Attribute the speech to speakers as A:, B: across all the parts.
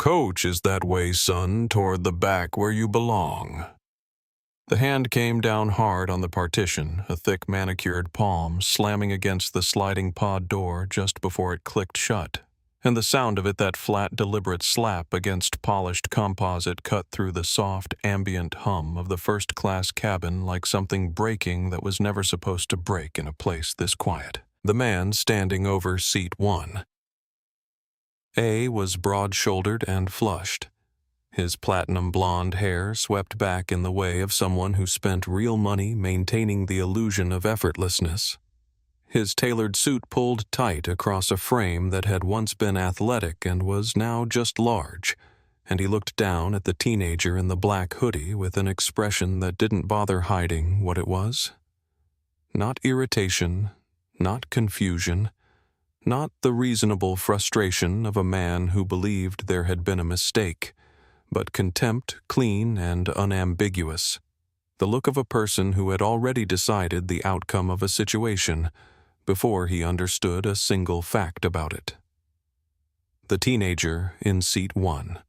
A: coach is that way, son, toward the back where you belong." The hand came down hard on the partition, a thick manicured palm slamming against the sliding pod door just before it clicked shut, and the sound of it, that flat, deliberate slap against polished composite, cut through the soft, ambient hum of the first-class cabin like something breaking that was never supposed to break in a place this quiet. The man standing over seat 1. A was broad-shouldered and flushed. His platinum blonde hair swept back in the way of someone who spent real money maintaining the illusion of effortlessness. His tailored suit pulled tight across a frame that had once been athletic and was now just large, and he looked down at the teenager in the black hoodie with an expression that didn't bother hiding what it was. Not irritation, not confusion, not the reasonable frustration of a man who believed there had been a mistake, but contempt, clean and unambiguous. The look of a person who had already decided the outcome of a situation before he understood a single fact about it. The teenager in seat 1.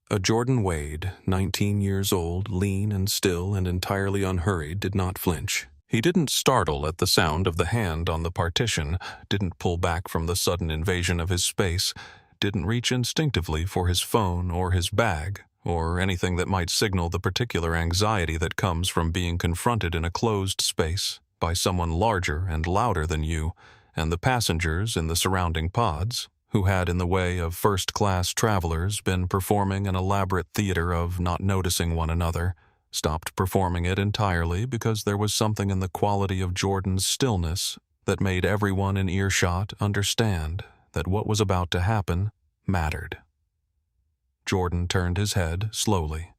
A: A Jordan Wade, 19 years old, lean and still and entirely unhurried, did not flinch. He didn't startle at the sound of the hand on the partition, didn't pull back from the sudden invasion of his space, didn't reach instinctively for his phone or his bag, or anything that might signal the particular anxiety that comes from being confronted in a closed space by someone larger and louder than you, and the passengers in the surrounding pods, who had, in the way of first-class travelers, been performing an elaborate theater of not noticing one another, stopped performing it entirely because there was something in the quality of Jordan's stillness that made everyone in earshot understand that what was about to happen mattered. Jordan turned his head slowly,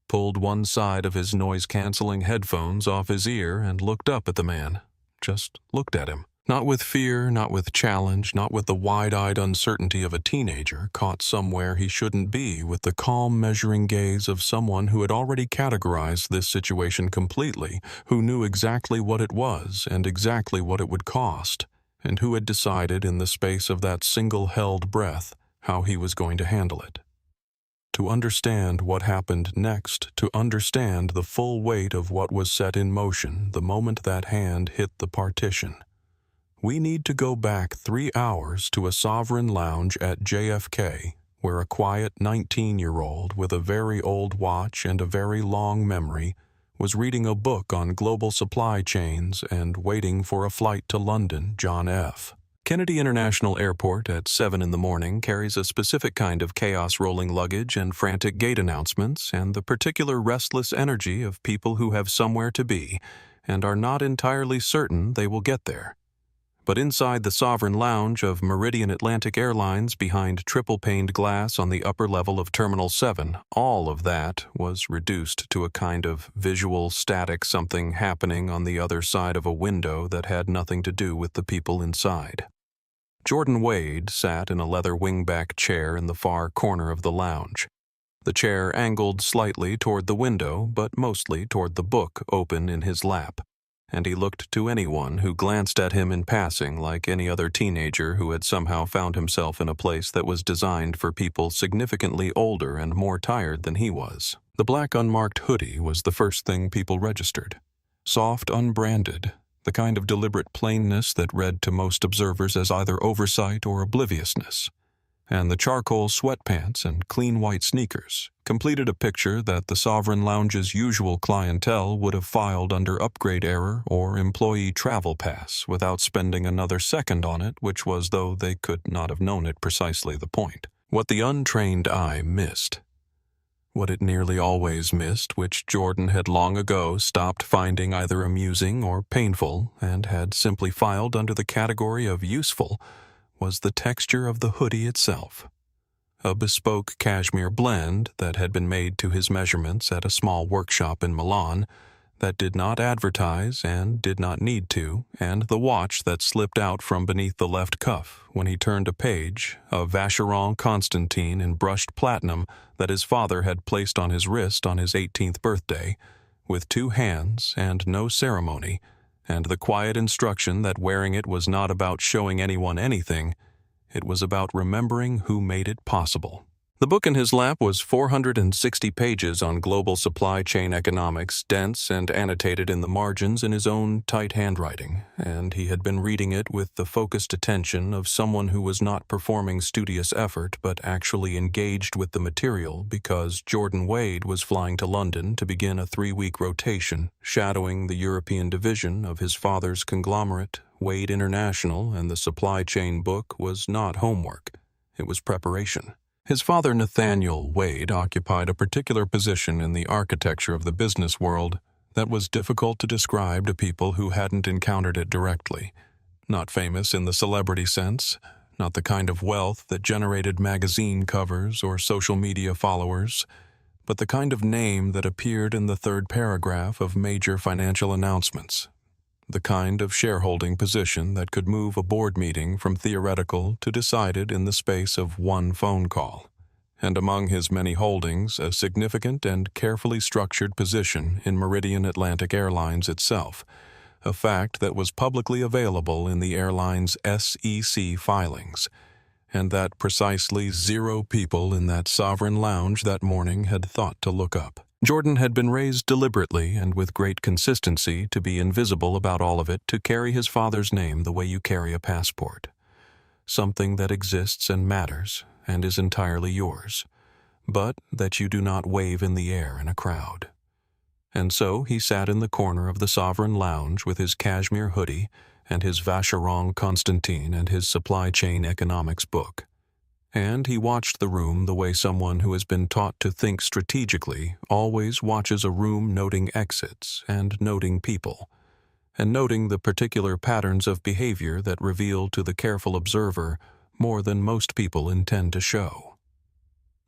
A: pulled one side of his noise-canceling headphones off his ear and looked up at the man. Just looked at him. Not with fear, not with challenge, not with the wide-eyed uncertainty of a teenager caught somewhere he shouldn't be, with the calm, measuring gaze of someone who had already categorized this situation completely, who knew exactly what it was and exactly what it would cost, and who had decided in the space of that single held breath how he was going to handle it. To understand what happened next, to understand the full weight of what was set in motion the moment that hand hit the partition, we need to go back 3 hours to a sovereign lounge at JFK, where a quiet 19-year-old with a very old watch and a very long memory was reading a book on global supply chains and waiting for a flight to London, John F. Kennedy International Airport at 7 in the morning carries a specific kind of chaos rolling luggage and frantic gate announcements and the particular restless energy of people who have somewhere to be and are not entirely certain they will get there. But inside the sovereign lounge of Meridian Atlantic Airlines behind triple-paned glass on the upper level of Terminal 7, all of that was reduced to a kind of visual static something happening on the other side of a window that had nothing to do with the people inside. Jordan Wade sat in a leather wingback chair in the far corner of the lounge. The chair angled slightly toward the window, but mostly toward the book open in his lap, and he looked to anyone who glanced at him in passing like any other teenager who had somehow found himself in a place that was designed for people significantly older and more tired than he was. The black unmarked hoodie was the first thing people registered. Soft, unbranded, the kind of deliberate plainness that read to most observers as either oversight or obliviousness. And the charcoal sweatpants and clean white sneakers completed a picture that the Sovereign Lounge's usual clientele would have filed under upgrade error or employee travel pass without spending another second on it, which was though they could not have known it precisely the point. What the untrained eye missed. What it nearly always missed, which Jordan had long ago stopped finding either amusing or painful and had simply filed under the category of useful, was the texture of the hoodie itself. A bespoke cashmere blend that had been made to his measurements at a small workshop in Milan that did not advertise and did not need to, and the watch that slipped out from beneath the left cuff when he turned a page, a Vacheron Constantine in brushed platinum that his father had placed on his wrist on his 18th birthday, with 2 hands and no ceremony, and the quiet instruction that wearing it was not about showing anyone anything, it was about remembering who made it possible. The book in his lap was 460 pages on global supply chain economics, dense and annotated in the margins in his own tight handwriting, and he had been reading it with the focused attention of someone who was not performing studious effort but actually engaged with the material because Jordan Wade was flying to London to begin a 3-week rotation, shadowing the European division of his father's conglomerate. Wade International and the supply chain book was not homework. It was preparation. His father, Nathaniel Wade, occupied a particular position in the architecture of the business world that was difficult to describe to people who hadn't encountered it directly. Not famous in the celebrity sense, not the kind of wealth that generated magazine covers or social media followers, but the kind of name that appeared in the third paragraph of major financial announcements. The kind of shareholding position that could move a board meeting from theoretical to decided in the space of one phone call. And among his many holdings, a significant and carefully structured position in Meridian Atlantic Airlines itself, a fact that was publicly available in the airline's SEC filings, and that precisely 0 people in that sovereign lounge that morning had thought to look up. Jordan had been raised deliberately and with great consistency to be invisible about all of it, to carry his father's name the way you carry a passport. Something that exists and matters and is entirely yours, but that you do not wave in the air in a crowd. And so he sat in the corner of the sovereign lounge with his cashmere hoodie and his Vacheron Constantin and his supply chain economics book. And he watched the room the way someone who has been taught to think strategically always watches a room, noting exits and noting people, and noting the particular patterns of behavior that reveal to the careful observer more than most people intend to show.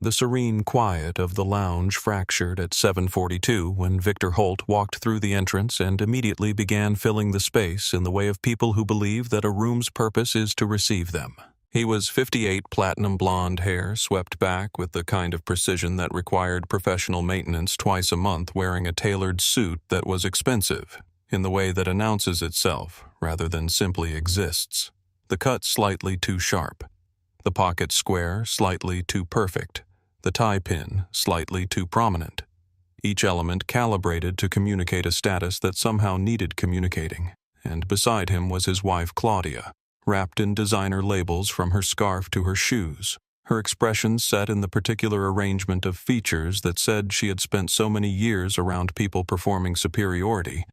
A: The serene quiet of the lounge fractured at 7:42 when Victor Holt walked through the entrance and immediately began filling the space in the way of people who believe that a room's purpose is to receive them. He was 58, platinum blonde hair swept back with the kind of precision that required professional maintenance twice a month, wearing a tailored suit that was expensive, in the way that announces itself rather than simply exists. The cut slightly too sharp, the pocket square slightly too perfect, the tie pin slightly too prominent. Each element calibrated to communicate a status that somehow needed communicating, and beside him was his wife Claudia, wrapped in designer labels from her scarf to her shoes, her expression set in the particular arrangement of features that said she had spent so many years around people performing superiority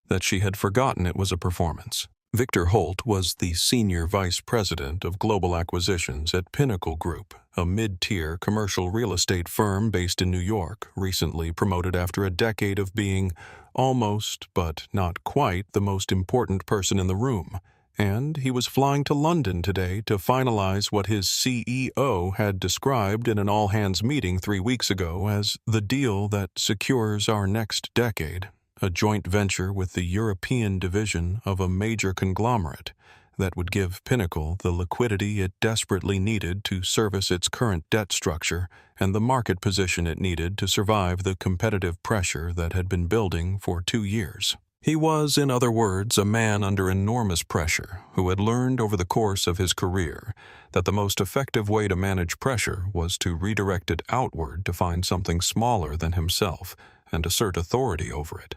A: that she had forgotten it was a performance. Victor Holt was the senior vice president of global acquisitions at Pinnacle Group, a mid-tier commercial real estate firm based in New York, recently promoted after a decade of being almost, but not quite, the most important person in the room. And he was flying to London today to finalize what his CEO had described in an all-hands meeting 3 weeks ago as the deal that secures our next decade, a joint venture with the European division of a major conglomerate that would give Pinnacle the liquidity it desperately needed to service its current debt structure and the market position it needed to survive the competitive pressure that had been building for 2 years. He was, in other words, a man under enormous pressure who had learned over the course of his career that the most effective way to manage pressure was to redirect it outward to find something smaller than himself and assert authority over it.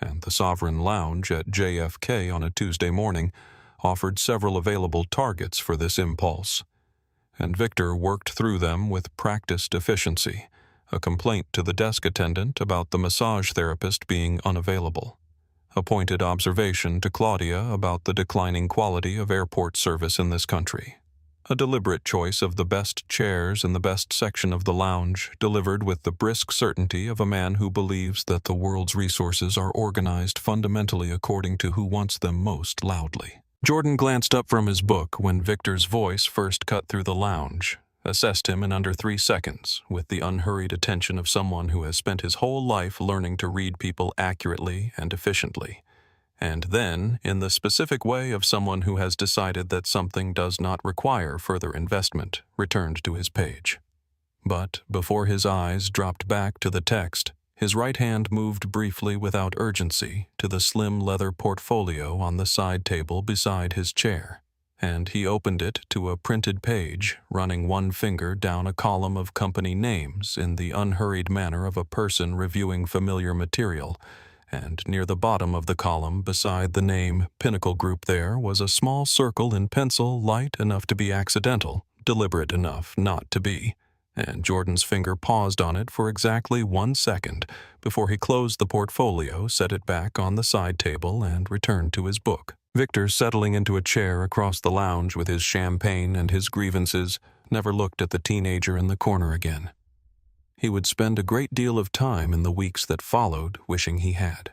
A: And the Sovereign Lounge at JFK on a Tuesday morning offered several available targets for this impulse, and Victor worked through them with practiced efficiency, a complaint to the desk attendant about the massage therapist being unavailable, a pointed observation to Claudia about the declining quality of airport service in this country, a deliberate choice of the best chairs in the best section of the lounge, delivered with the brisk certainty of a man who believes that the world's resources are organized fundamentally according to who wants them most loudly. Jordan glanced up from his book when Victor's voice first cut through the lounge, assessed him in under 3 seconds with the unhurried attention of someone who has spent his whole life learning to read people accurately and efficiently, and then in the specific way of someone who has decided that something does not require further investment, returned to his page. But before his eyes dropped back to the text, his right hand moved briefly without urgency to the slim leather portfolio on the side table beside his chair. and he opened it to a printed page, running one finger down a column of company names in the unhurried manner of a person reviewing familiar material, and near the bottom of the column beside the name Pinnacle Group there was a small circle in pencil light enough to be accidental, deliberate enough not to be, and Jordan's finger paused on it for exactly 1 second before he closed the portfolio, set it back on the side table, and returned to his book. Victor, settling into a chair across the lounge with his champagne and his grievances, never looked at the teenager in the corner again. He would spend a great deal of time in the weeks that followed wishing he had.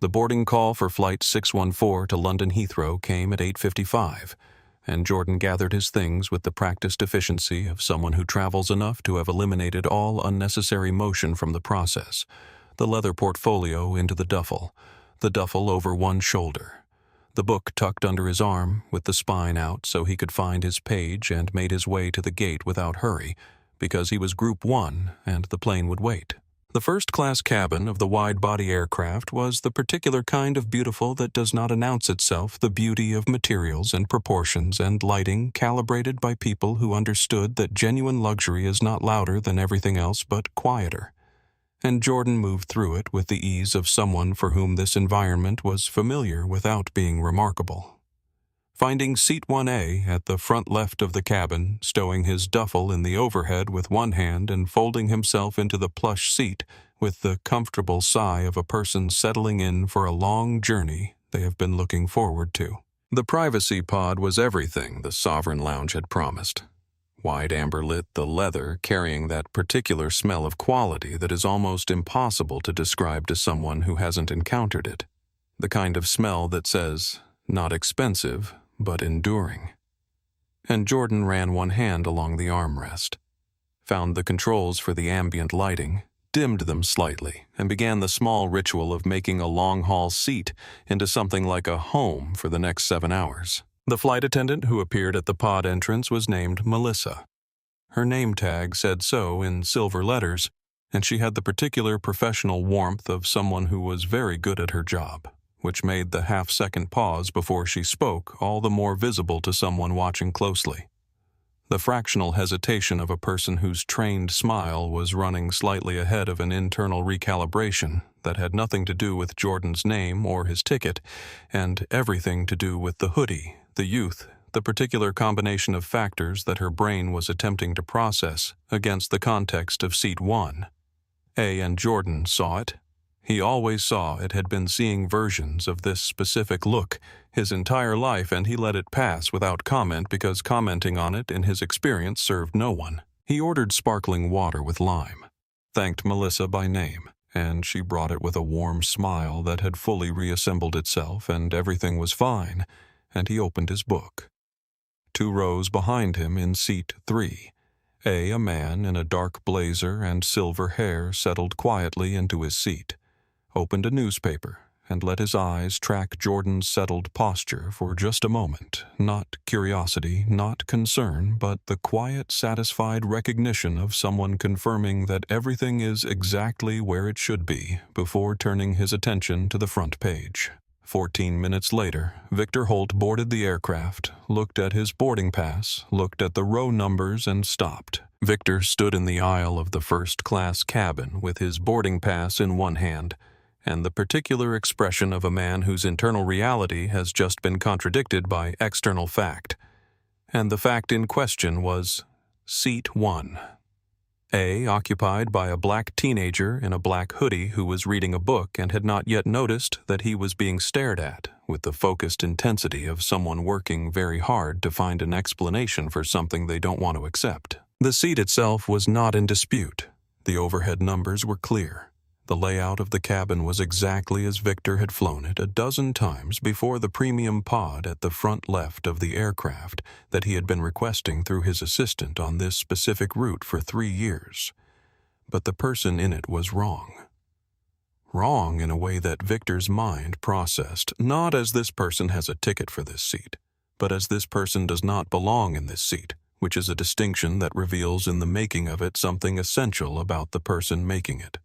A: The boarding call for Flight 614 to London Heathrow came at 8:55, and Jordan gathered his things with the practiced efficiency of someone who travels enough to have eliminated all unnecessary motion from the process, the leather portfolio into the duffel over one shoulder, the book tucked under his arm with the spine out so he could find his page, and made his way to the gate without hurry, because he was Group 1 and the plane would wait. The first-class cabin of the wide-body aircraft was the particular kind of beautiful that does not announce itself, the beauty of materials and proportions and lighting calibrated by people who understood that genuine luxury is not louder than everything else but quieter. And Jordan moved through it with the ease of someone for whom this environment was familiar without being remarkable. Finding seat 1A at the front left of the cabin, stowing his duffel in the overhead with one hand and folding himself into the plush seat with the comfortable sigh of a person settling in for a long journey they have been looking forward to. The privacy pod was everything the Sovereign Lounge had promised. Wide amber-lit, the leather carrying that particular smell of quality that is almost impossible to describe to someone who hasn't encountered it. The kind of smell that says, not expensive, but enduring. And Jordan ran one hand along the armrest, found the controls for the ambient lighting, dimmed them slightly, and began the small ritual of making a long-haul seat into something like a home for the next 7 hours. The flight attendant who appeared at the pod entrance was named Melissa. Her name tag said so in silver letters, and she had the particular professional warmth of someone who was very good at her job, which made the half-second pause before she spoke all the more visible to someone watching closely. The fractional hesitation of a person whose trained smile was running slightly ahead of an internal recalibration that had nothing to do with Jordan's name or his ticket, and everything to do with the hoodie, the youth, the particular combination of factors that her brain was attempting to process against the context of seat 1. And Jordan saw it. He always saw it, had been seeing versions of this specific look his entire life, and he let it pass without comment because commenting on it in his experience served no one. He ordered sparkling water with lime, thanked Melissa by name, and she brought it with a warm smile that had fully reassembled itself, and everything was fine, and he opened his book. 2 rows behind him in seat 3, a man in a dark blazer and silver hair settled quietly into his seat, opened a newspaper, and let his eyes track Jordan's settled posture for just a moment, not curiosity, not concern, but the quiet, satisfied recognition of someone confirming that everything is exactly where it should be before turning his attention to the front page. 14 minutes later, Victor Holt boarded the aircraft, looked at his boarding pass, looked at the row numbers, and stopped. Victor stood in the aisle of the first-class cabin with his boarding pass in one hand, and the particular expression of a man whose internal reality has just been contradicted by external fact. And the fact in question was Seat 1. Occupied by a black teenager in a black hoodie who was reading a book and had not yet noticed that he was being stared at with the focused intensity of someone working very hard to find an explanation for something they don't want to accept. The seat itself was not in dispute. The overhead numbers were clear. The layout of the cabin was exactly as Victor had flown it a dozen times before the premium pod at the front left of the aircraft that he had been requesting through his assistant on this specific route for 3 years. But the person in it was wrong. Wrong in a way that Victor's mind processed, not as this person has a ticket for this seat, but as this person does not belong in this seat, which is a distinction that reveals in the making of it something essential about the person making it.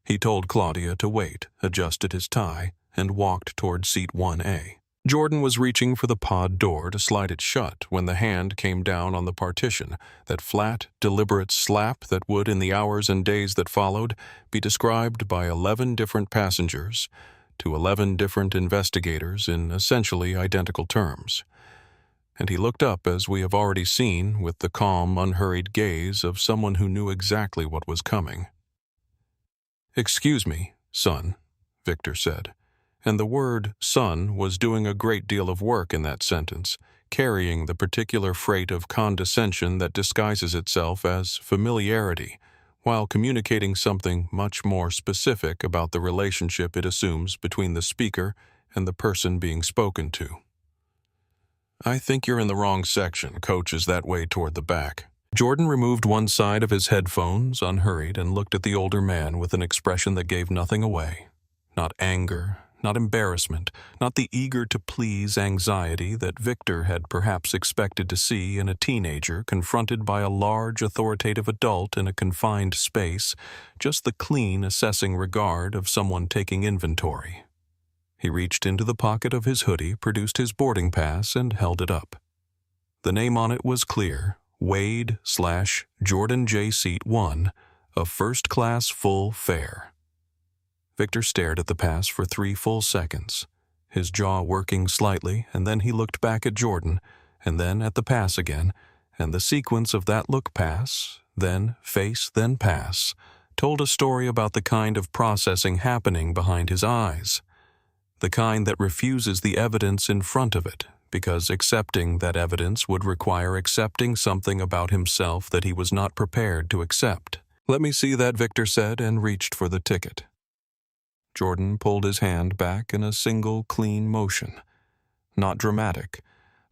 A: He told Claudia to wait, adjusted his tie, and walked toward seat 1A. Jordan was reaching for the pod door to slide it shut when the hand came down on the partition, that flat, deliberate slap that would, in the hours and days that followed, be described by 11 different passengers to 11 different investigators in essentially identical terms. And he looked up, as we have already seen, with the calm, unhurried gaze of someone who knew exactly what was coming. "Excuse me, son," Victor said. And the word son was doing a great deal of work in that sentence, carrying the particular freight of condescension that disguises itself as familiarity, while communicating something much more specific about the relationship it assumes between the speaker and the person being spoken to. "I think you're in the wrong section. Coach is that way toward the back." Jordan removed one side of his headphones, unhurried, and looked at the older man with an expression that gave nothing away. Not anger, not embarrassment, not the eager-to-please anxiety that Victor had perhaps expected to see in a teenager confronted by a large, authoritative adult in a confined space, just the clean, assessing regard of someone taking inventory. He reached into the pocket of his hoodie, produced his boarding pass, and held it up. The name on it was clear: Wade/Jordan J. Seat 1, a first-class full fare. Victor stared at the pass for 3 full seconds, his jaw working slightly, and then he looked back at Jordan, and then at the pass again, and the sequence of that look pass, then face, then pass, told a story about the kind of processing happening behind his eyes, the kind that refuses the evidence in front of it, because accepting that evidence would require accepting something about himself that he was not prepared to accept. "Let me see that," Victor said, and reached for the ticket. Jordan pulled his hand back in a single clean motion. Not dramatic,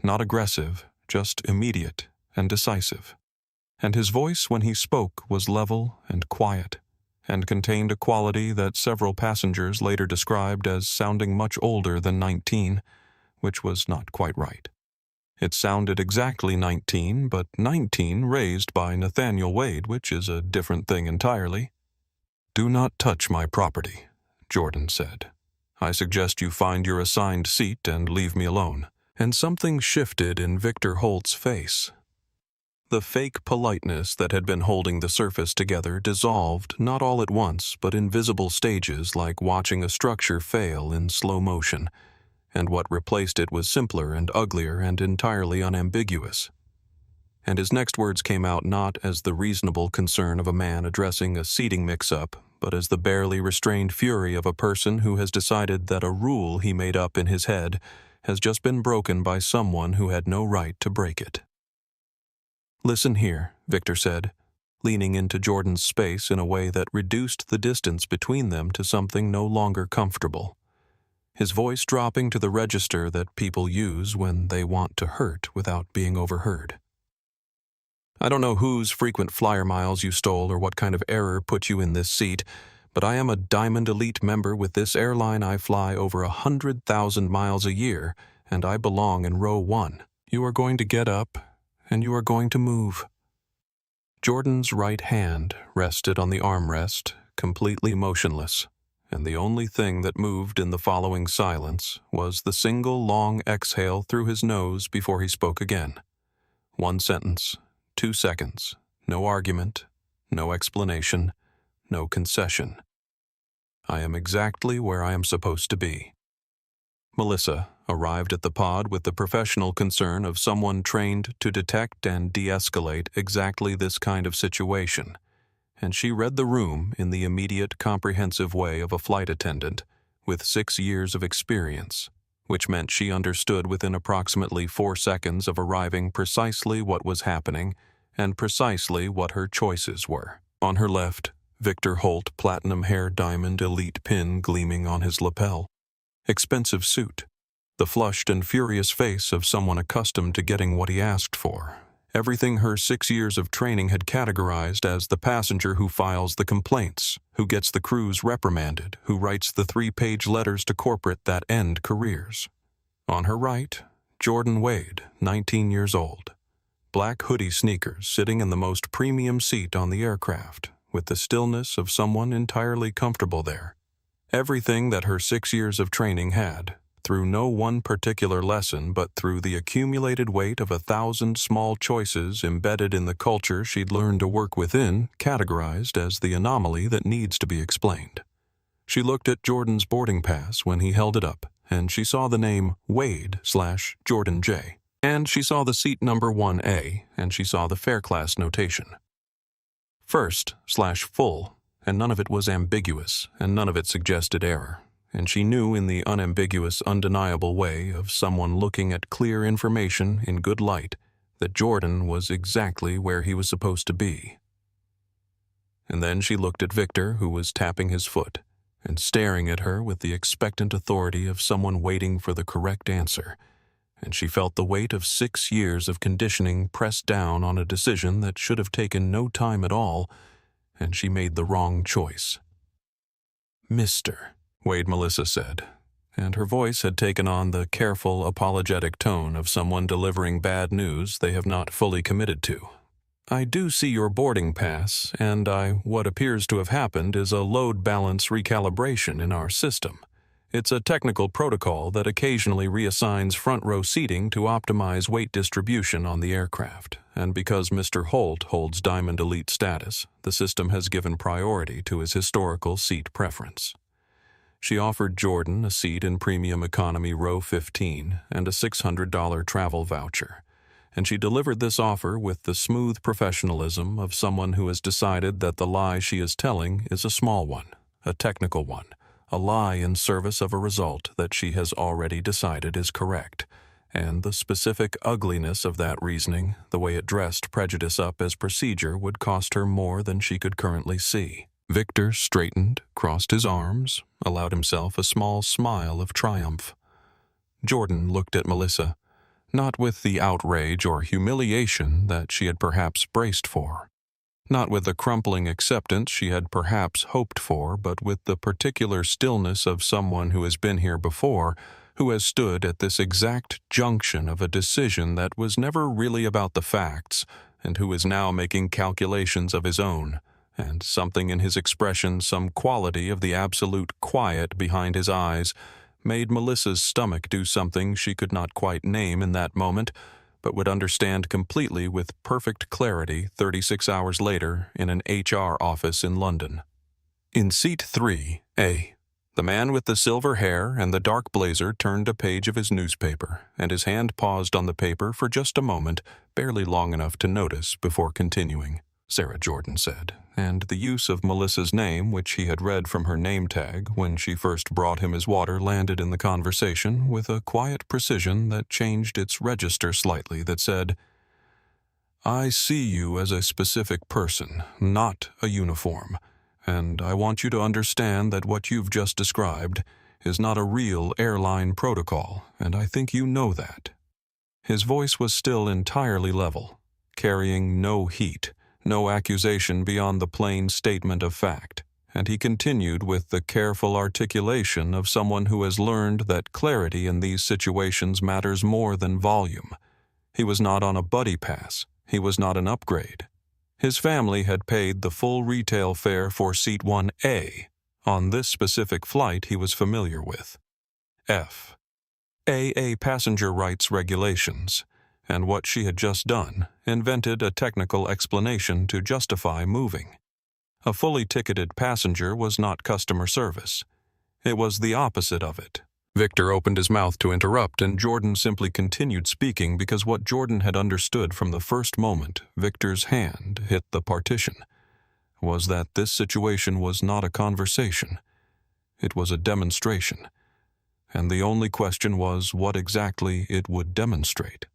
A: not aggressive, just immediate and decisive. And his voice when he spoke was level and quiet, and contained a quality that several passengers later described as sounding much older than 19, which was not quite right. It sounded exactly 19, but 19 raised by Nathaniel Wade, which is a different thing entirely. "Do not touch my property," Jordan said. "I suggest you find your assigned seat and leave me alone." And something shifted in Victor Holt's face. The fake politeness that had been holding the surface together dissolved, not all at once, but in visible stages, like watching a structure fail in slow motion, and what replaced it was simpler and uglier and entirely unambiguous. And his next words came out not as the reasonable concern of a man addressing a seating mix-up, but as the barely restrained fury of a person who has decided that a rule he made up in his head has just been broken by someone who had no right to break it. "Listen here," Victor said, leaning into Jordan's space in a way that reduced the distance between them to something no longer comfortable, his voice dropping to the register that people use when they want to hurt without being overheard. "I don't know whose frequent flyer miles you stole or what kind of error put you in this seat, but I am a Diamond Elite member with this airline. I fly over 100,000 miles a year, and I belong in row 1. You are going to get up, and you are going to move." Jordan's right hand rested on the armrest, completely motionless, and the only thing that moved in the following silence was the single long exhale through his nose before he spoke again. 1 sentence. 2 seconds, no argument, no explanation, no concession. "I am exactly where I am supposed to be." Melissa arrived at the pod with the professional concern of someone trained to detect and de-escalate exactly this kind of situation, and she read the room in the immediate, comprehensive way of a flight attendant with 6 years of experience, which meant she understood within approximately 4 seconds of arriving precisely what was happening and precisely what her choices were. On her left, Victor Holt, platinum hair diamond elite pin gleaming on his lapel. Expensive suit. The flushed and furious face of someone accustomed to getting what he asked for. Everything her 6 years of training had categorized as the passenger who files the complaints, who gets the crews reprimanded, who writes the 3-page letters to corporate that end careers. On her right, Jordan Wade, 19 years old. Black hoodie sneakers sitting in the most premium seat on the aircraft, with the stillness of someone entirely comfortable there. Everything that her 6 years of training had. through no one particular lesson but through the accumulated weight of 1,000 small choices embedded in the culture she'd learned to work within, categorized as the anomaly that needs to be explained. She looked at Jordan's boarding pass when he held it up, and she saw the name Wade/Jordan J. And she saw the seat number 1A, and she saw the fare class notation. First/full, and none of it was ambiguous, and none of it suggested error. And she knew in the unambiguous, undeniable way of someone looking at clear information in good light that Jordan was exactly where he was supposed to be. And then she looked at Victor, who was tapping his foot and staring at her with the expectant authority of someone waiting for the correct answer, and she felt the weight of 6 years of conditioning pressed down on a decision that should have taken no time at all, and she made the wrong choice. "Mr." Wade Melissa said, and her voice had taken on the careful, apologetic tone of someone delivering bad news they have not fully committed to. "I do see your boarding pass, and what appears to have happened is a load balance recalibration in our system. It's a technical protocol that occasionally reassigns front row seating to optimize weight distribution on the aircraft, and because Mr. Holt holds Diamond Elite status, the system has given priority to his historical seat preference." She offered Jordan a seat in Premium Economy Row 15 and a $600 travel voucher, and she delivered this offer with the smooth professionalism of someone who has decided that the lie she is telling is a small one, a technical one, a lie in service of a result that she has already decided is correct, and the specific ugliness of that reasoning, the way it dressed prejudice up as procedure, would cost her more than she could currently see. Victor straightened, crossed his arms, allowed himself a small smile of triumph. Jordan looked at Melissa, not with the outrage or humiliation that she had perhaps braced for, not with the crumpling acceptance she had perhaps hoped for, but with the particular stillness of someone who has been here before, who has stood at this exact junction of a decision that was never really about the facts, and who is now making calculations of his own, and something in his expression, some quality of the absolute quiet behind his eyes, made Melissa's stomach do something she could not quite name in that moment, but would understand completely with perfect clarity 36 hours later in an HR office in London. In seat 3A, the man with the silver hair and the dark blazer turned a page of his newspaper, and his hand paused on the paper for just a moment, barely long enough to notice before continuing. Sarah Jordan said, and the use of Melissa's name, which he had read from her name tag when she first brought him his water, landed in the conversation with a quiet precision that changed its register slightly, that said, "I see you as a specific person, not a uniform, and I want you to understand that what you've just described is not a real airline protocol, and I think you know that." His voice was still entirely level, carrying no heat, no accusation beyond the plain statement of fact, and he continued with the careful articulation of someone who has learned that clarity in these situations matters more than volume. He was not on a buddy pass. He was not an upgrade. His family had paid the full retail fare for seat 1A on this specific flight he was familiar with. F. AA passenger rights regulations, and what she had just done, invented a technical explanation to justify moving. A fully ticketed passenger was not customer service. It was the opposite of it. Victor opened his mouth to interrupt, and Jordan simply continued speaking because what Jordan had understood from the first moment Victor's hand hit the partition was that this situation was not a conversation. It was a demonstration. And the only question was what exactly it would demonstrate.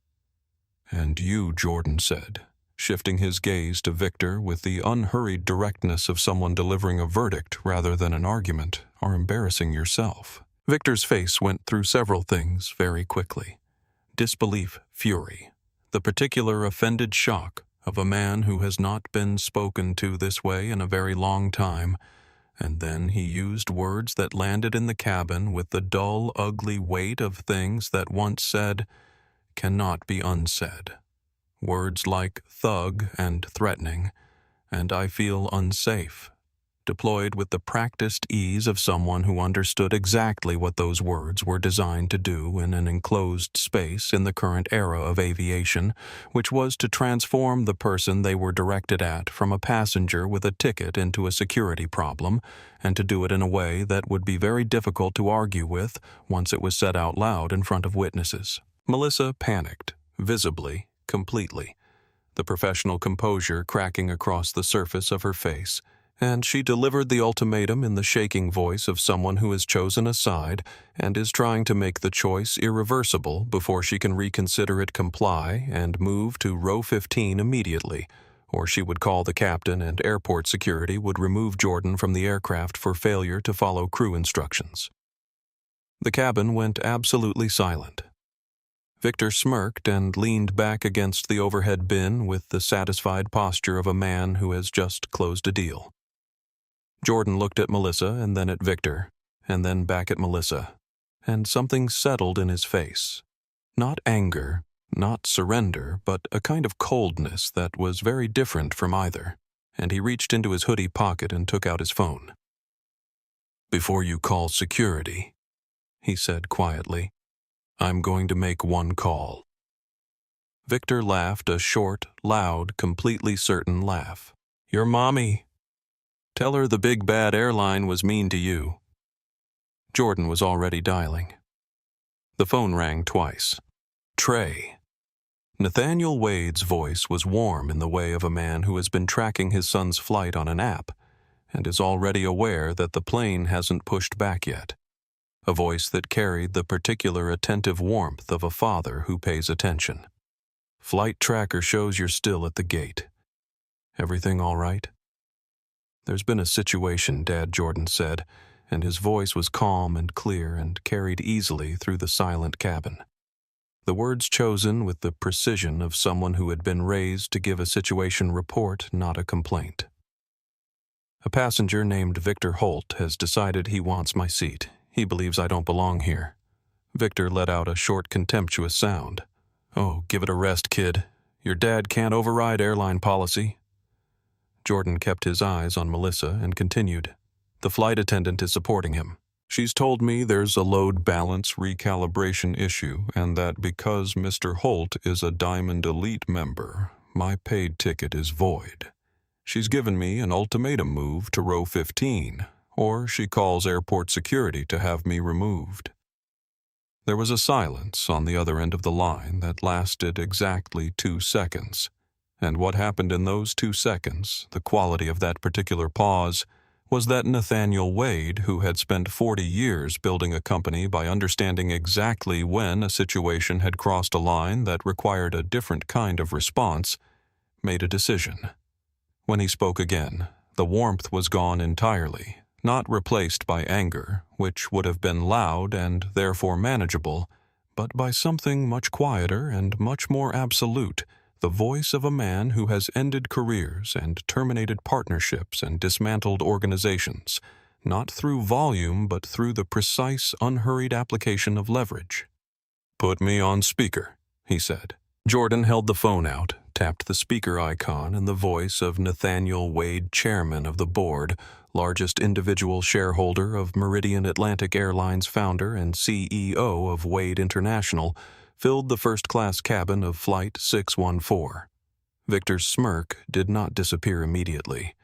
A: "And you," Jordan said, shifting his gaze to Victor with the unhurried directness of someone delivering a verdict rather than an argument, "are embarrassing yourself." Victor's face went through several things very quickly. Disbelief, fury, the particular offended shock of a man who has not been spoken to this way in a very long time, and then he used words that landed in the cabin with the dull, ugly weight of things that once said cannot be unsaid. Words like thug and threatening, and I feel unsafe, deployed with the practiced ease of someone who understood exactly what those words were designed to do in an enclosed space in the current era of aviation, which was to transform the person they were directed at from a passenger with a ticket into a security problem, and to do it in a way that would be very difficult to argue with once it was said out loud in front of witnesses. Melissa panicked, visibly, completely, the professional composure cracking across the surface of her face, and she delivered the ultimatum in the shaking voice of someone who has chosen a side and is trying to make the choice irreversible before she can reconsider it, comply, and move to row 15 immediately, or she would call the captain and airport security would remove Jordan from the aircraft for failure to follow crew instructions. The cabin went absolutely silent. Victor smirked and leaned back against the overhead bin with the satisfied posture of a man who has just closed a deal. Jordan looked at Melissa and then at Victor, and then back at Melissa, and something settled in his face. Not anger, not surrender, but a kind of coldness that was very different from either, and he reached into his hoodie pocket and took out his phone. "Before you call security," he said quietly, "I'm going to make one call." Victor laughed a short, loud, completely certain laugh. "Your mommy. Tell her the big bad airline was mean to you." Jordan was already dialing. The phone rang twice. Trey. Nathaniel Wade's voice was warm in the way of a man who has been tracking his son's flight on an app and is already aware that the plane hasn't pushed back yet. A voice that carried the particular attentive warmth of a father who pays attention. "Flight tracker shows you're still at the gate. Everything all right?" "There's been a situation," Dad Jordan said, and his voice was calm and clear and carried easily through the silent cabin. The words chosen with the precision of someone who had been raised to give a situation report, not a complaint. "A passenger named Victor Holt has decided he wants my seat. He believes I don't belong here." Victor let out a short, contemptuous sound. "Oh, give it a rest, kid. Your dad can't override airline policy." Jordan kept his eyes on Melissa and continued. "The flight attendant is supporting him. She's told me there's a load balance recalibration issue and that because Mr. Holt is a Diamond Elite member, my paid ticket is void. She's given me an ultimatum move to row 15, or she calls airport security to have me removed." There was a silence on the other end of the line that lasted exactly 2 seconds, and what happened in those 2 seconds, the quality of that particular pause, was that Nathaniel Wade, who had spent 40 years building a company by understanding exactly when a situation had crossed a line that required a different kind of response, made a decision. When he spoke again, the warmth was gone entirely, not replaced by anger, which would have been loud and therefore manageable, but by something much quieter and much more absolute, the voice of a man who has ended careers and terminated partnerships and dismantled organizations, not through volume but through the precise, unhurried application of leverage. "Put me on speaker," he said. Jordan held the phone out, tapped the speaker icon, and the voice of Nathaniel Wade, chairman of the board, largest individual shareholder of Meridian Atlantic Airlines, founder and CEO of Wade International, filled the first-class cabin of Flight 614. Victor's smirk did not disappear immediately.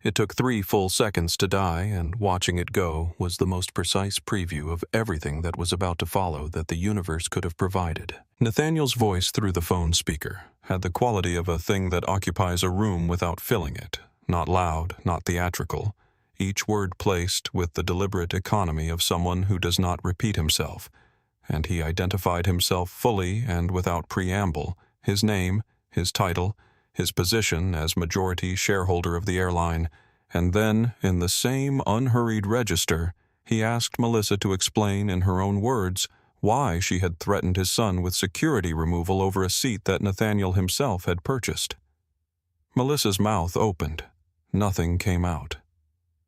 A: It took 3 full seconds to die, and watching it go was the most precise preview of everything that was about to follow that the universe could have provided. Nathaniel's voice through the phone speaker had the quality of a thing that occupies a room without filling it, not loud, not theatrical, each word placed with the deliberate economy of someone who does not repeat himself, and he identified himself fully and without preamble, his name, his title, his position as majority shareholder of the airline, and then, in the same unhurried register, he asked Melissa to explain in her own words why she had threatened his son with security removal over a seat that Nathaniel himself had purchased. Melissa's mouth opened. Nothing came out.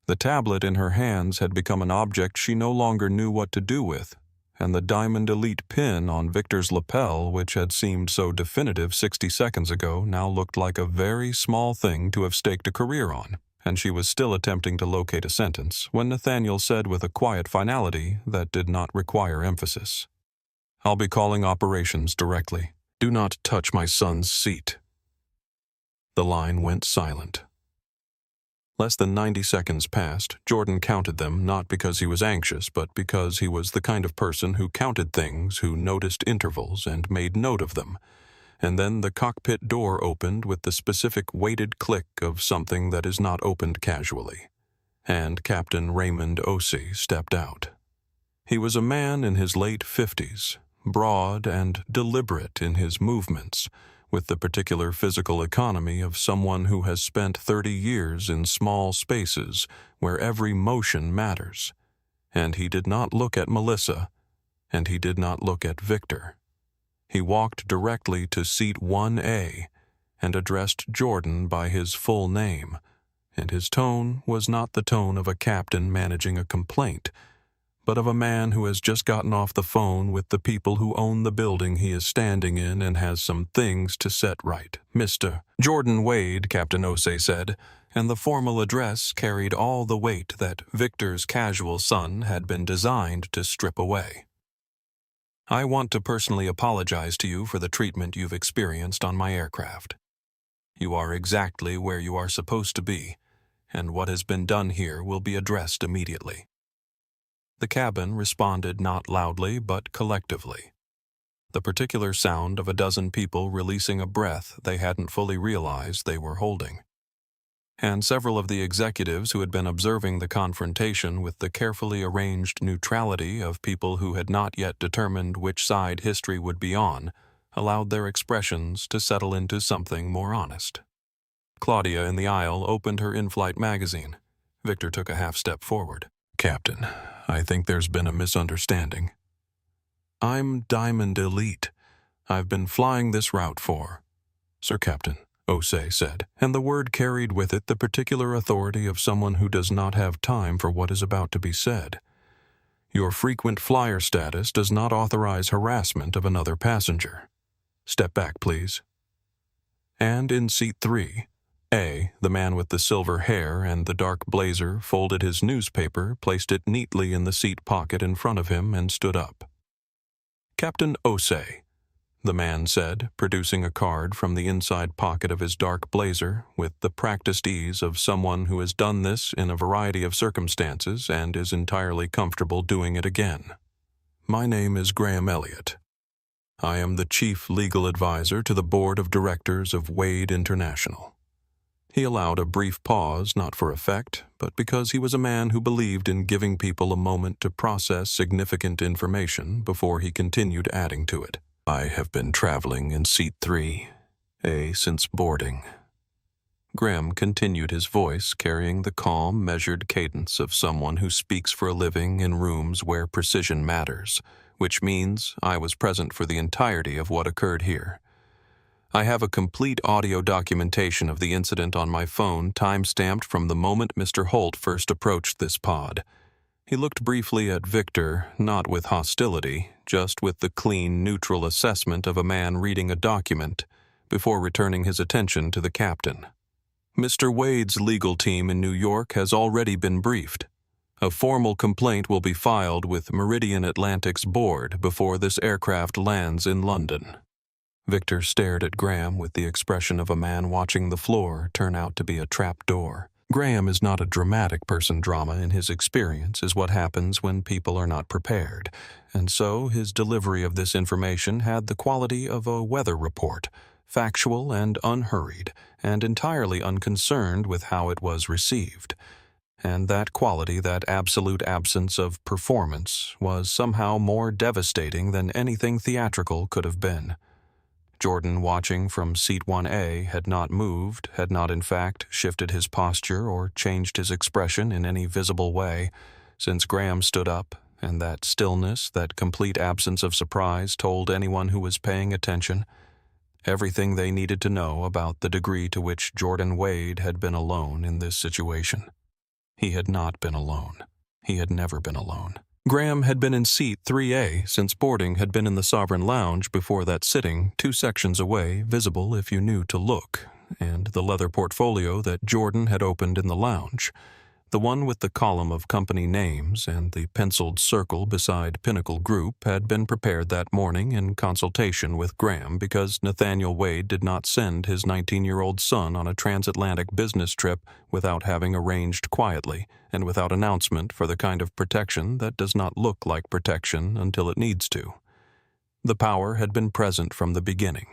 A: The tablet in her hands had become an object she no longer knew what to do with, and the Diamond Elite pin on Victor's lapel, which had seemed so definitive 60 seconds ago, now looked like a very small thing to have staked a career on, and she was still attempting to locate a sentence when Nathaniel said with a quiet finality that did not require emphasis, "I'll be calling operations directly. Do not touch my son's seat." The line went silent. Less than 90 seconds passed. Jordan counted them, not because he was anxious, but because he was the kind of person who counted things, who noticed intervals and made note of them. And then the cockpit door opened with the specific weighted click of something that is not opened casually. And Captain Raymond Osei stepped out. He was a man in his late 50s, broad and deliberate in his movements, with the particular physical economy of someone who has spent 30 years in small spaces where every motion matters. And he did not look at Melissa, and he did not look at Victor. He walked directly to seat 1A and addressed Jordan by his full name, and his tone was not the tone of a captain managing a complaint, but of a man who has just gotten off the phone with the people who own the building he is standing in and has some things to set right. "Mr. Jordan Wade," Captain Osei said, and the formal address carried all the weight that Victor's casual son had been designed to strip away. "I want to personally apologize to you for the treatment you've experienced on my aircraft. You are exactly where you are supposed to be, and what has been done here will be addressed immediately." The cabin responded not loudly but collectively. The particular sound of a dozen people releasing a breath they hadn't fully realized they were holding. And several of the executives who had been observing the confrontation with the carefully arranged neutrality of people who had not yet determined which side history would be on, allowed their expressions to settle into something more honest. Claudia in the aisle opened her in-flight magazine. Victor took a half-step forward. "Captain, I think there's been a misunderstanding. I'm Diamond Elite. I've been flying this route for..." "Sir Captain," Osei said, and the word carried with it the particular authority of someone who does not have time for what is about to be said. "Your frequent flyer status does not authorize harassment of another passenger. Step back, please." And in seat 3A, the man with the silver hair and the dark blazer folded his newspaper, placed it neatly in the seat pocket in front of him, and stood up. "Captain Osei," the man said, producing a card from the inside pocket of his dark blazer with the practiced ease of someone who has done this in a variety of circumstances and is entirely comfortable doing it again. "My name is Graham Elliott. I am the chief legal advisor to the board of directors of Wade International." He allowed a brief pause, not for effect, but because he was a man who believed in giving people a moment to process significant information before he continued adding to it. "I have been traveling in seat 3A since boarding." Graham continued, his voice carrying the calm, measured cadence of someone who speaks for a living in rooms where precision matters, which means I was present for the entirety of what occurred here. I have a complete audio documentation of the incident on my phone, time-stamped from the moment Mr. Holt first approached this pod. He looked briefly at Victor, not with hostility, just with the clean, neutral assessment of a man reading a document, before returning his attention to the captain. "Mr. Wade's legal team in New York has already been briefed. A formal complaint will be filed with Meridian Atlantic's board before this aircraft lands in London." Victor stared at Graham with the expression of a man watching the floor turn out to be a trap door. Graham is not a dramatic person. Drama, in his experience, is what happens when people are not prepared, and so his delivery of this information had the quality of a weather report, factual and unhurried, and entirely unconcerned with how it was received. And that quality, that absolute absence of performance, was somehow more devastating than anything theatrical could have been. Jordan, watching from seat 1A, had not moved, had not in fact shifted his posture or changed his expression in any visible way, since Graham stood up, and that stillness, that complete absence of surprise told anyone who was paying attention everything they needed to know about the degree to which Jordan Wade had been alone in this situation. He had not been alone. He had never been alone. Graham had been in seat 3A since boarding had been in the Sovereign Lounge before that sitting, 2 sections away, visible if you knew to look, and the leather portfolio that Jordan had opened in the lounge. The one with the column of company names and the penciled circle beside Pinnacle Group had been prepared that morning in consultation with Graham because Nathaniel Wade did not send his 19-year-old son on a transatlantic business trip without having arranged quietly and without announcement for the kind of protection that does not look like protection until it needs to. The power had been present from the beginning.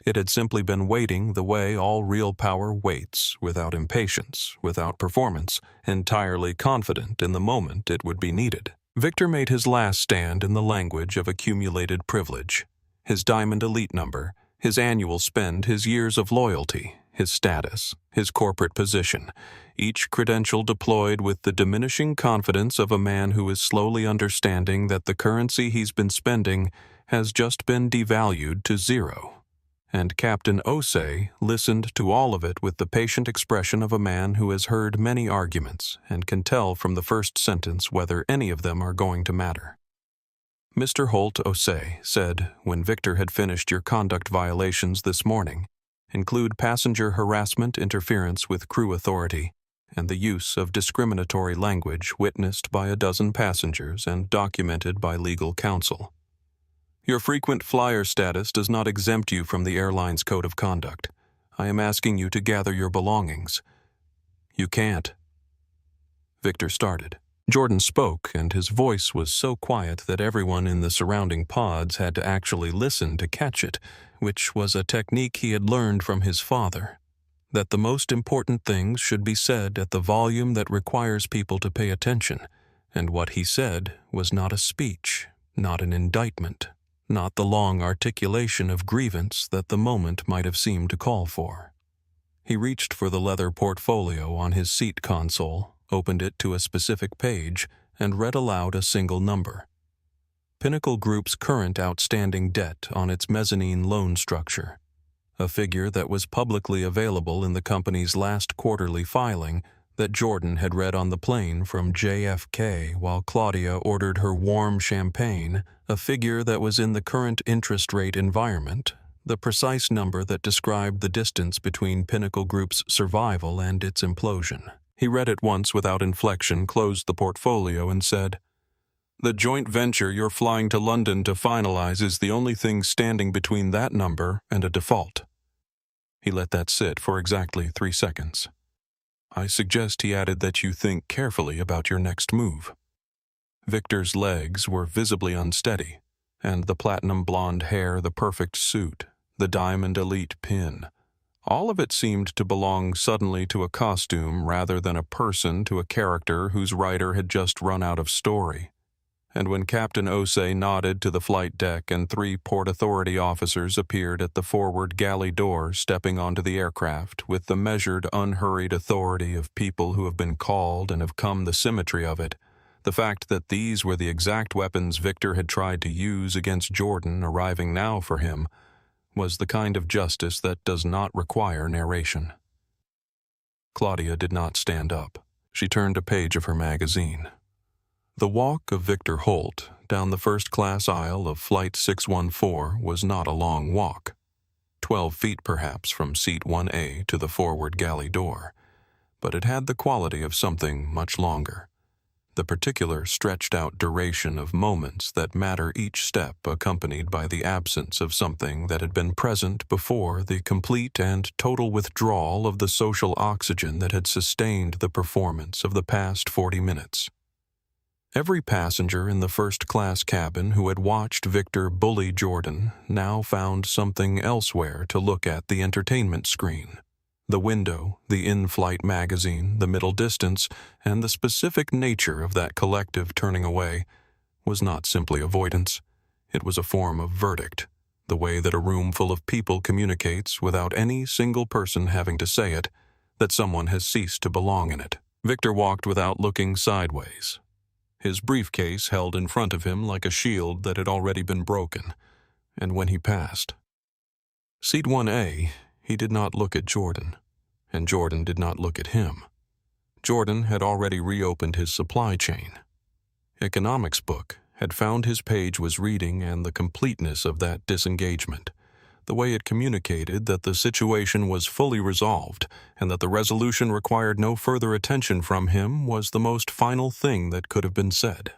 A: It had simply been waiting the way all real power waits, without impatience, without performance, entirely confident in the moment it would be needed. Victor made his last stand in the language of accumulated privilege. His Diamond Elite number, his annual spend, his years of loyalty, his status, his corporate position, each credential deployed with the diminishing confidence of a man who is slowly understanding that the currency he's been spending has just been devalued to zero. And Captain Osei listened to all of it with the patient expression of a man who has heard many arguments and can tell from the first sentence whether any of them are going to matter. Mr. Holt Osei said, when Victor had finished your conduct violations this morning, include passenger harassment, interference with crew authority, and the use of discriminatory language witnessed by a dozen passengers and documented by legal counsel. Your frequent flyer status does not exempt you from the airline's code of conduct. I am asking you to gather your belongings. You can't. Victor started. Jordan spoke, and his voice was so quiet that everyone in the surrounding pods had to actually listen to catch it, which was a technique he had learned from his father. That the most important things should be said at the volume that requires people to pay attention, and what he said was not a speech, not an indictment, not the long articulation of grievance that the moment might have seemed to call for. He reached for the leather portfolio on his seat console, opened it to a specific page, and read aloud a single number. Pinnacle Group's current outstanding debt on its mezzanine loan structure, a figure that was publicly available in the company's last quarterly filing that Jordan had read on the plane from JFK while Claudia ordered her warm champagne, a figure that was in the current interest rate environment, the precise number that described the distance between Pinnacle Group's survival and its implosion. He read it once without inflection, closed the portfolio, and said, "The joint venture you're flying to London to finalize is the only thing standing between that number and a default." He let that sit for exactly 3 seconds. "I suggest," he added, "that you think carefully about your next move." Victor's legs were visibly unsteady, and the platinum blonde hair, the perfect suit, the Diamond Elite pin, all of it seemed to belong suddenly to a costume rather than a person, to a character whose writer had just run out of story. And when Captain Osei nodded to the flight deck and 3 Port Authority officers appeared at the forward galley door, stepping onto the aircraft with the measured, unhurried authority of people who have been called and have come the symmetry of it, the fact that these were the exact weapons Victor had tried to use against Jordan arriving now for him was the kind of justice that does not require narration. Claudia did not stand up. She turned a page of her magazine. The walk of Victor Holt down the first-class aisle of Flight 614 was not a long walk, 12 feet perhaps from seat 1A to the forward galley door, but it had the quality of something much longer, the particular stretched-out duration of moments that matter each step accompanied by the absence of something that had been present before, the complete and total withdrawal of the social oxygen that had sustained the performance of the past 40 minutes. Every passenger in the first-class cabin who had watched Victor bully Jordan now found something elsewhere to look at the entertainment screen. The window, the in-flight magazine, the middle distance, and the specific nature of that collective turning away was not simply avoidance. It was a form of verdict, the way that a room full of people communicates without any single person having to say it, that someone has ceased to belong in it. Victor walked without looking sideways, his briefcase held in front of him like a shield that had already been broken, and when he passed Seat 1A, he did not look at Jordan, and Jordan did not look at him. Jordan had already reopened his supply chain. Economics book had found his page was reading, and the completeness of that disengagement, the way it communicated that the situation was fully resolved and that the resolution required no further attention from him was the most final thing that could have been said.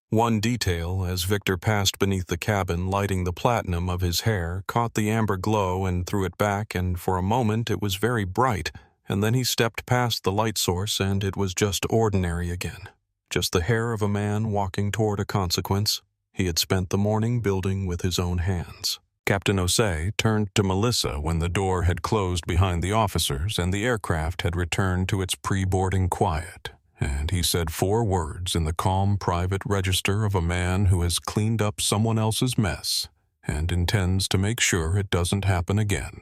A: One detail, as Victor passed beneath the cabin lighting the platinum of his hair, caught the amber glow and threw it back, and for a moment it was very bright, and then he stepped past the light source and it was just ordinary again. Just the hair of a man walking toward a consequence he had spent the morning building with his own hands. Captain Osei turned to Melissa when the door had closed behind the officers and the aircraft had returned to its pre-boarding quiet, and he said 4 words in the calm private register of a man who has cleaned up someone else's mess and intends to make sure it doesn't happen again.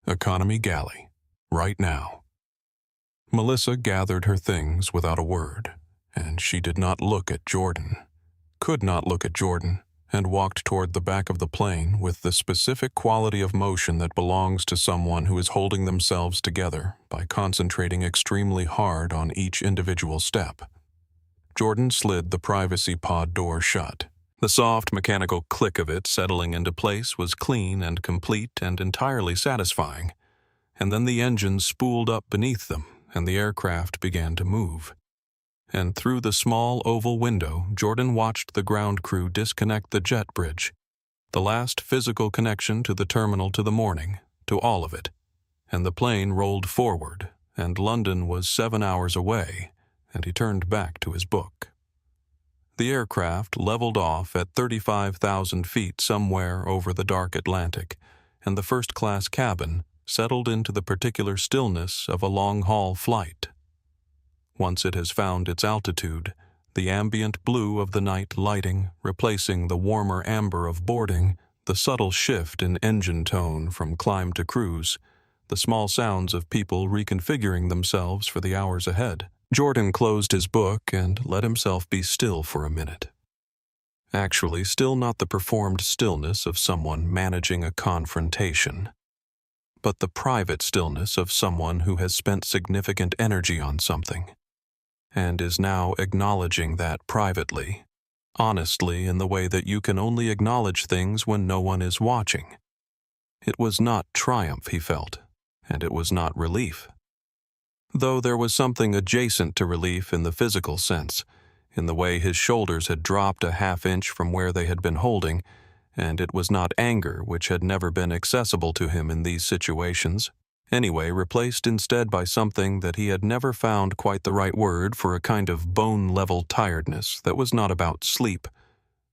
A: Economy galley, right now. Melissa gathered her things without a word, and she did not look at Jordan, could not look at Jordan, and walked toward the back of the plane with the specific quality of motion that belongs to someone who is holding themselves together by concentrating extremely hard on each individual step. Jordan slid the privacy pod door shut. The soft mechanical click of it settling into place was clean and complete and entirely satisfying, and then the engine spooled up beneath them and the aircraft began to move. And through the small oval window, Jordan watched the ground crew disconnect the jet bridge, the last physical connection to the terminal to the morning, to all of it, and the plane rolled forward, and London was 7 hours away, and he turned back to his book. The aircraft leveled off at 35,000 feet somewhere over the dark Atlantic, and the first-class cabin settled into the particular stillness of a long-haul flight. Once it has found its altitude, the ambient blue of the night lighting replacing the warmer amber of boarding, the subtle shift in engine tone from climb to cruise, the small sounds of people reconfiguring themselves for the hours ahead. Jordan closed his book and let himself be still for a minute. Actually, still not the performed stillness of someone managing a confrontation, but the private stillness of someone who has spent significant energy on something, and is now acknowledging that privately, honestly, in the way that you can only acknowledge things when no one is watching. It was not triumph he felt, and it was not relief. Though there was something adjacent to relief in the physical sense, in the way his shoulders had dropped a half-inch from where they had been holding, and it was not anger, which had never been accessible to him in these situations, anyway, replaced instead by something that he had never found quite the right word for, a kind of bone-level tiredness that was not about sleep,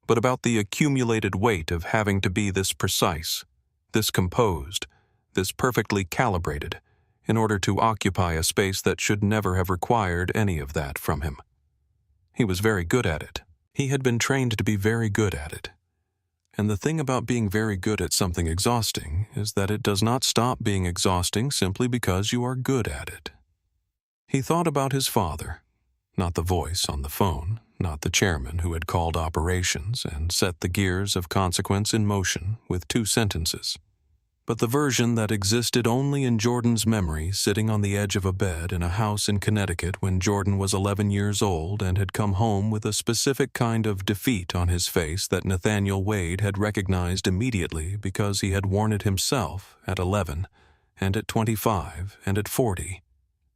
A: but about the accumulated weight of having to be this precise, this composed, this perfectly calibrated, in order to occupy a space that should never have required any of that from him. He was very good at it. He had been trained to be very good at it. And the thing about being very good at something exhausting is that it does not stop being exhausting simply because you are good at it. He thought about his father, not the voice on the phone, not the chairman who had called operations and set the gears of consequence in motion with 2 sentences, but the version that existed only in Jordan's memory, sitting on the edge of a bed in a house in Connecticut when Jordan was 11 years old and had come home with a specific kind of defeat on his face that Nathaniel Wade had recognized immediately because he had worn it himself at 11, and at 25, and at 40,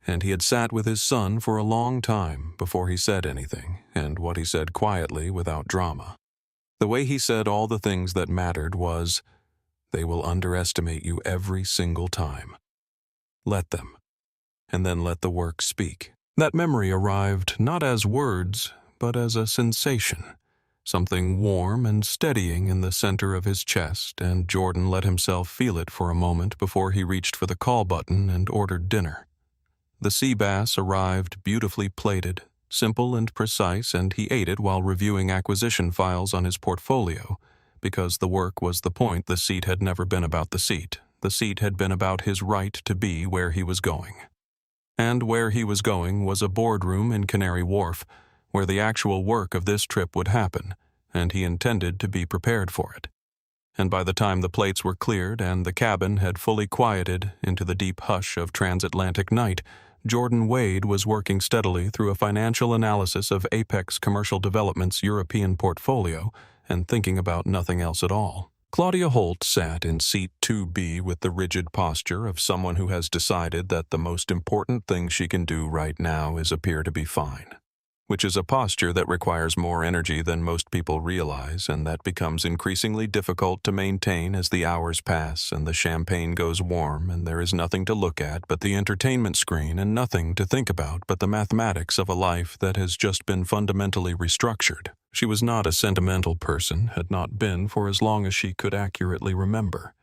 A: and he had sat with his son for a long time before he said anything, and what he said quietly without drama. The way he said all the things that mattered was, "They will underestimate you every single time. Let them, and then let the work speak." That memory arrived not as words, but as a sensation, something warm and steadying in the center of his chest, and Jordan let himself feel it for a moment before he reached for the call button and ordered dinner. The sea bass arrived beautifully plated, simple and precise, and he ate it while reviewing acquisition files on his portfolio, because the work was the point. The seat had never been about the seat. The seat had been about his right to be where he was going. And where he was going was a boardroom in Canary Wharf, where the actual work of this trip would happen, and he intended to be prepared for it. And by the time the plates were cleared and the cabin had fully quieted into the deep hush of transatlantic night, Jordan Wade was working steadily through a financial analysis of Apex Commercial Development's European portfolio and thinking about nothing else at all. Claudia Holt sat in seat 2B with the rigid posture of someone who has decided that the most important thing she can do right now is appear to be fine, which is a posture that requires more energy than most people realize, and that becomes increasingly difficult to maintain as the hours pass and the champagne goes warm and there is nothing to look at but the entertainment screen and nothing to think about but the mathematics of a life that has just been fundamentally restructured. She was not a sentimental person, had not been for as long as she could accurately remember,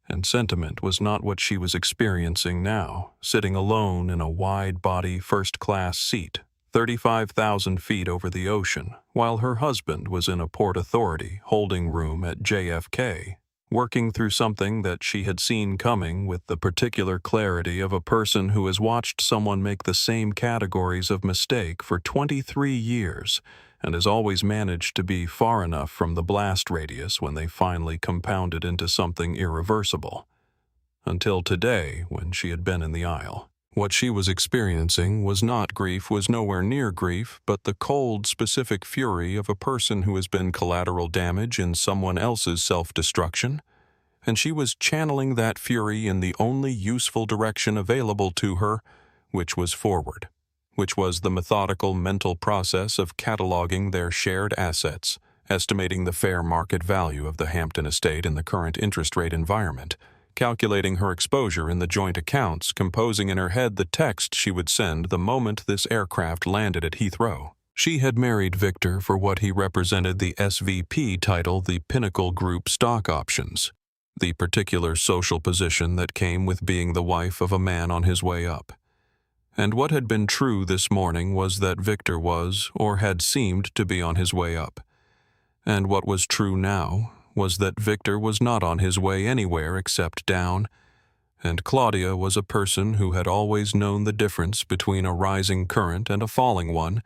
A: and sentiment was not what she was experiencing now, sitting alone in a wide-body first-class seat, 35,000 feet over the ocean, while her husband was in a Port Authority holding room at JFK, working through something that she had seen coming with the particular clarity of a person who has watched someone make the same categories of mistake for 23 years and has always managed to be far enough from the blast radius when they finally compounded into something irreversible. Until today, when she had been in the aisle. What she was experiencing was not grief, was nowhere near grief, but the cold, specific fury of a person who has been collateral damage in someone else's self-destruction, and she was channeling that fury in the only useful direction available to her, which was forward, which was the methodical mental process of cataloging their shared assets, estimating the fair market value of the Hampton estate in the current interest rate environment, calculating her exposure in the joint accounts, composing in her head the text she would send the moment this aircraft landed at Heathrow. She had married Victor for what he represented the SVP title, the Pinnacle Group stock options, the particular social position that came with being the wife of a man on his way up. And what had been true this morning was that Victor was, or had seemed to be on his way up. And what was true now was that Victor was not on his way anywhere except down, and Claudia was a person who had always known the difference between a rising current and a falling one,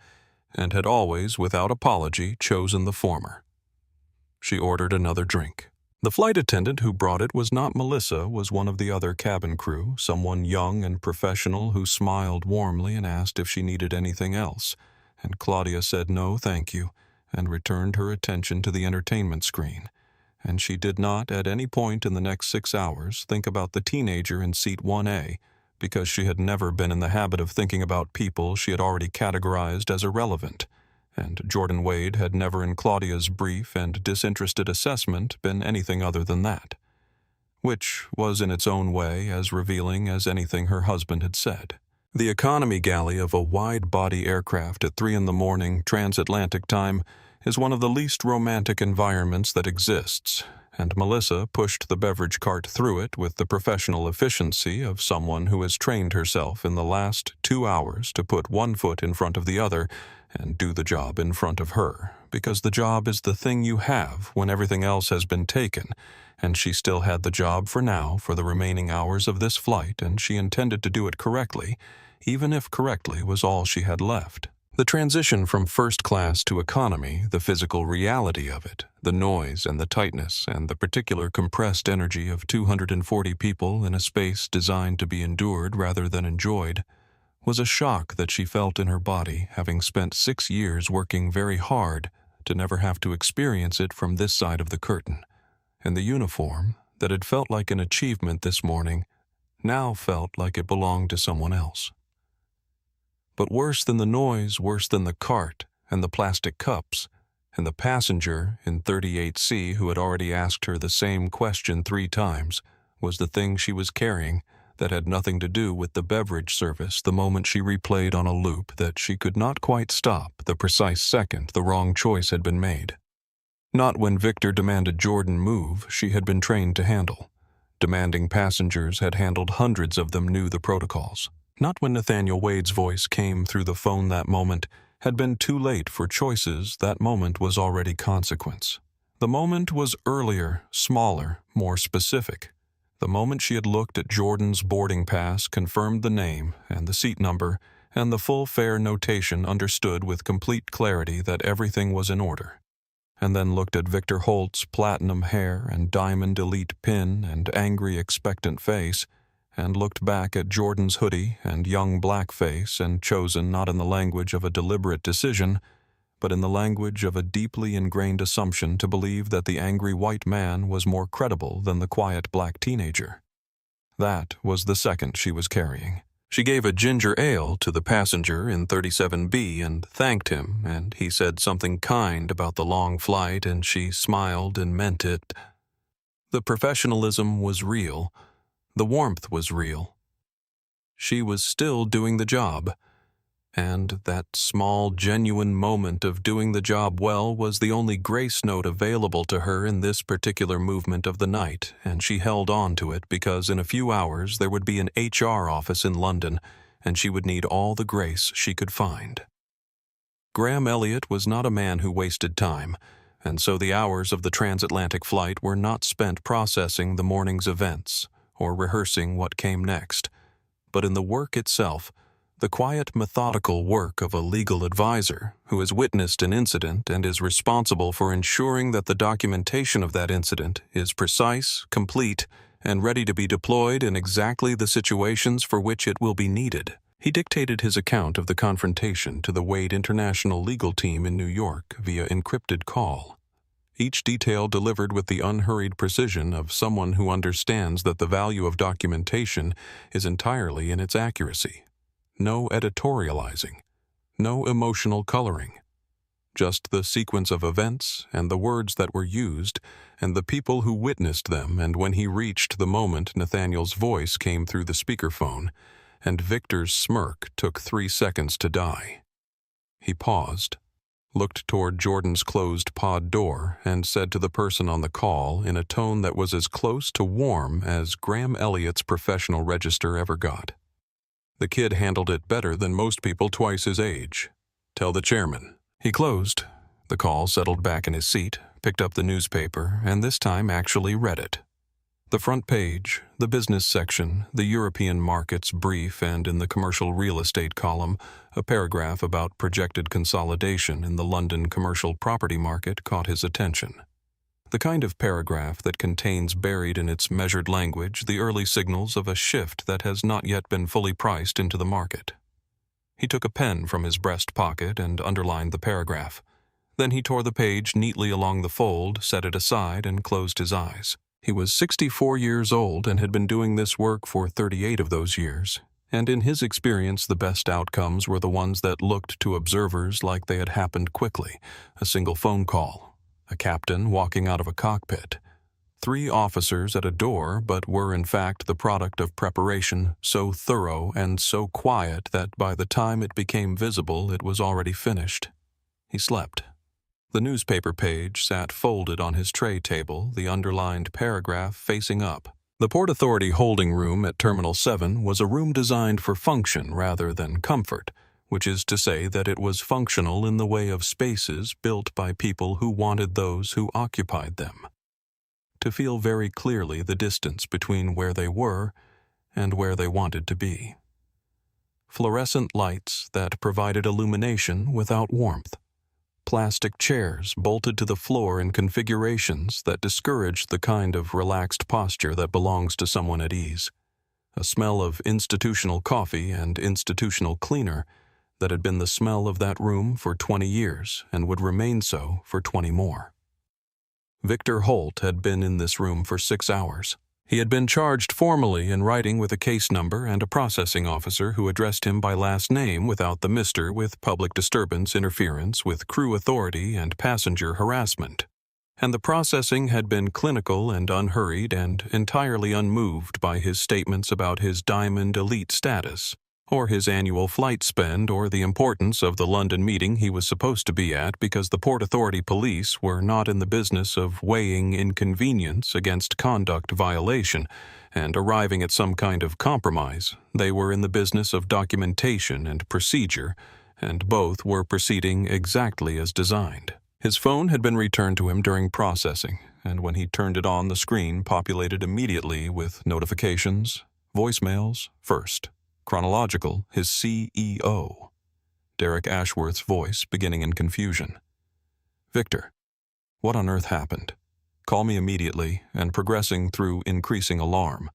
A: and had always, without apology, chosen the former. She ordered another drink. The flight attendant who brought it was not Melissa, was one of the other cabin crew, someone young and professional who smiled warmly and asked if she needed anything else, and Claudia said no, thank you, and returned her attention to the entertainment screen. And she did not, at any point in the next 6 hours, think about the teenager in seat 1A, because she had never been in the habit of thinking about people she had already categorized as irrelevant, and Jordan Wade had never in Claudia's brief and disinterested assessment been anything other than that, which was in its own way as revealing as anything her husband had said. The economy galley of a wide-body aircraft at 3 a.m. transatlantic time is one of the least romantic environments that exists, and Melissa pushed the beverage cart through it with the professional efficiency of someone who has trained herself in the last 2 hours to put one foot in front of the other and do the job in front of her, because the job is the thing you have when everything else has been taken, and she still had the job for now for the remaining hours of this flight, and she intended to do it correctly, even if correctly was all she had left. The transition from first class to economy, the physical reality of it, the noise and the tightness and the particular compressed energy of 240 people in a space designed to be endured rather than enjoyed, was a shock that she felt in her body, having spent 6 years working very hard to never have to experience it from this side of the curtain. And the uniform, that had felt like an achievement this morning, now felt like it belonged to someone else. But worse than the noise, worse than the cart and the plastic cups, and the passenger in 38C who had already asked her the same question 3 times, was the thing she was carrying that had nothing to do with the beverage service the moment she replayed on a loop that she could not quite stop the precise second the wrong choice had been made. Not when Victor demanded Jordan move she had been trained to handle. Demanding passengers had handled hundreds of them knew the protocols. Not when Nathaniel Wade's voice came through the phone that moment had been too late for choices, that moment was already consequence. The moment was earlier, smaller, more specific. The moment she had looked at Jordan's boarding pass, confirmed the name and the seat number, and the full fare notation understood with complete clarity that everything was in order, and then looked at Victor Holt's platinum hair and diamond elite pin and angry expectant face, and looked back at Jordan's hoodie and young black face and chosen not in the language of a deliberate decision, but in the language of a deeply ingrained assumption to believe that the angry white man was more credible than the quiet black teenager. That was the second she was carrying. She gave a ginger ale to the passenger in 37B and thanked him, and he said something kind about the long flight, and she smiled and meant it. The professionalism was real. The warmth was real. She was still doing the job, and that small, genuine moment of doing the job well was the only grace note available to her in this particular movement of the night, and she held on to it because in a few hours there would be an HR office in London, and she would need all the grace she could find. Graham Elliott was not a man who wasted time, and so the hours of the transatlantic flight were not spent processing the morning's events or rehearsing what came next, but in the work itself, the quiet, methodical work of a legal advisor who has witnessed an incident and is responsible for ensuring that the documentation of that incident is precise, complete, and ready to be deployed in exactly the situations for which it will be needed. He dictated his account of the confrontation to the Wade International legal team in New York via encrypted call. Each detail delivered with the unhurried precision of someone who understands that the value of documentation is entirely in its accuracy. No editorializing, no emotional coloring, just the sequence of events and the words that were used and the people who witnessed them, and when he reached the moment Nathaniel's voice came through the speakerphone and Victor's smirk took 3 seconds to die. He paused, looked toward Jordan's closed pod door, and said to the person on the call in a tone that was as close to warm as Graham Elliott's professional register ever got. The kid handled it better than most people twice his age. Tell the chairman. He closed. The call settled back in his seat, picked up the newspaper, and this time actually read it. The front page, the business section, the European markets brief, and in the commercial real estate column, a paragraph about projected consolidation in the London commercial property market caught his attention. The kind of paragraph that contains buried in its measured language the early signals of a shift that has not yet been fully priced into the market. He took a pen from his breast pocket and underlined the paragraph. Then he tore the page neatly along the fold, set it aside, and closed his eyes. He was 64 years old and had been doing this work for 38 of those years, and in his experience the best outcomes were the ones that looked to observers like they had happened quickly: a single phone call, a captain walking out of a cockpit, 3 officers at a door, but were in fact the product of preparation so thorough and so quiet that by the time it became visible it was already finished. He slept. The newspaper page sat folded on his tray table, the underlined paragraph facing up. The Port Authority holding room at Terminal 7 was a room designed for function rather than comfort, which is to say that it was functional in the way of spaces built by people who wanted those who occupied them to feel very clearly the distance between where they were and where they wanted to be. Fluorescent lights that provided illumination without warmth. Plastic chairs bolted to the floor in configurations that discouraged the kind of relaxed posture that belongs to someone at ease. A smell of institutional coffee and institutional cleaner that had been the smell of that room for 20 years and would remain so for 20 more. Victor Holt had been in this room for 6 hours. He had been charged formally in writing with a case number and a processing officer who addressed him by last name without the Mr. with public disturbance interference with crew authority and passenger harassment. And the processing had been clinical and unhurried and entirely unmoved by his statements about his Diamond Elite status, or his annual flight spend, or the importance of the London meeting he was supposed to be at, because the Port Authority police were not in the business of weighing inconvenience against conduct violation and arriving at some kind of compromise. They were in the business of documentation and procedure, and both were proceeding exactly as designed. His phone had been returned to him during processing, and when he turned it on, the screen populated immediately with notifications, voicemails first. Chronological, his CEO. Derek Ashworth's voice beginning in confusion. Victor, what on earth happened? Call me immediately, and progressing through increasing alarm.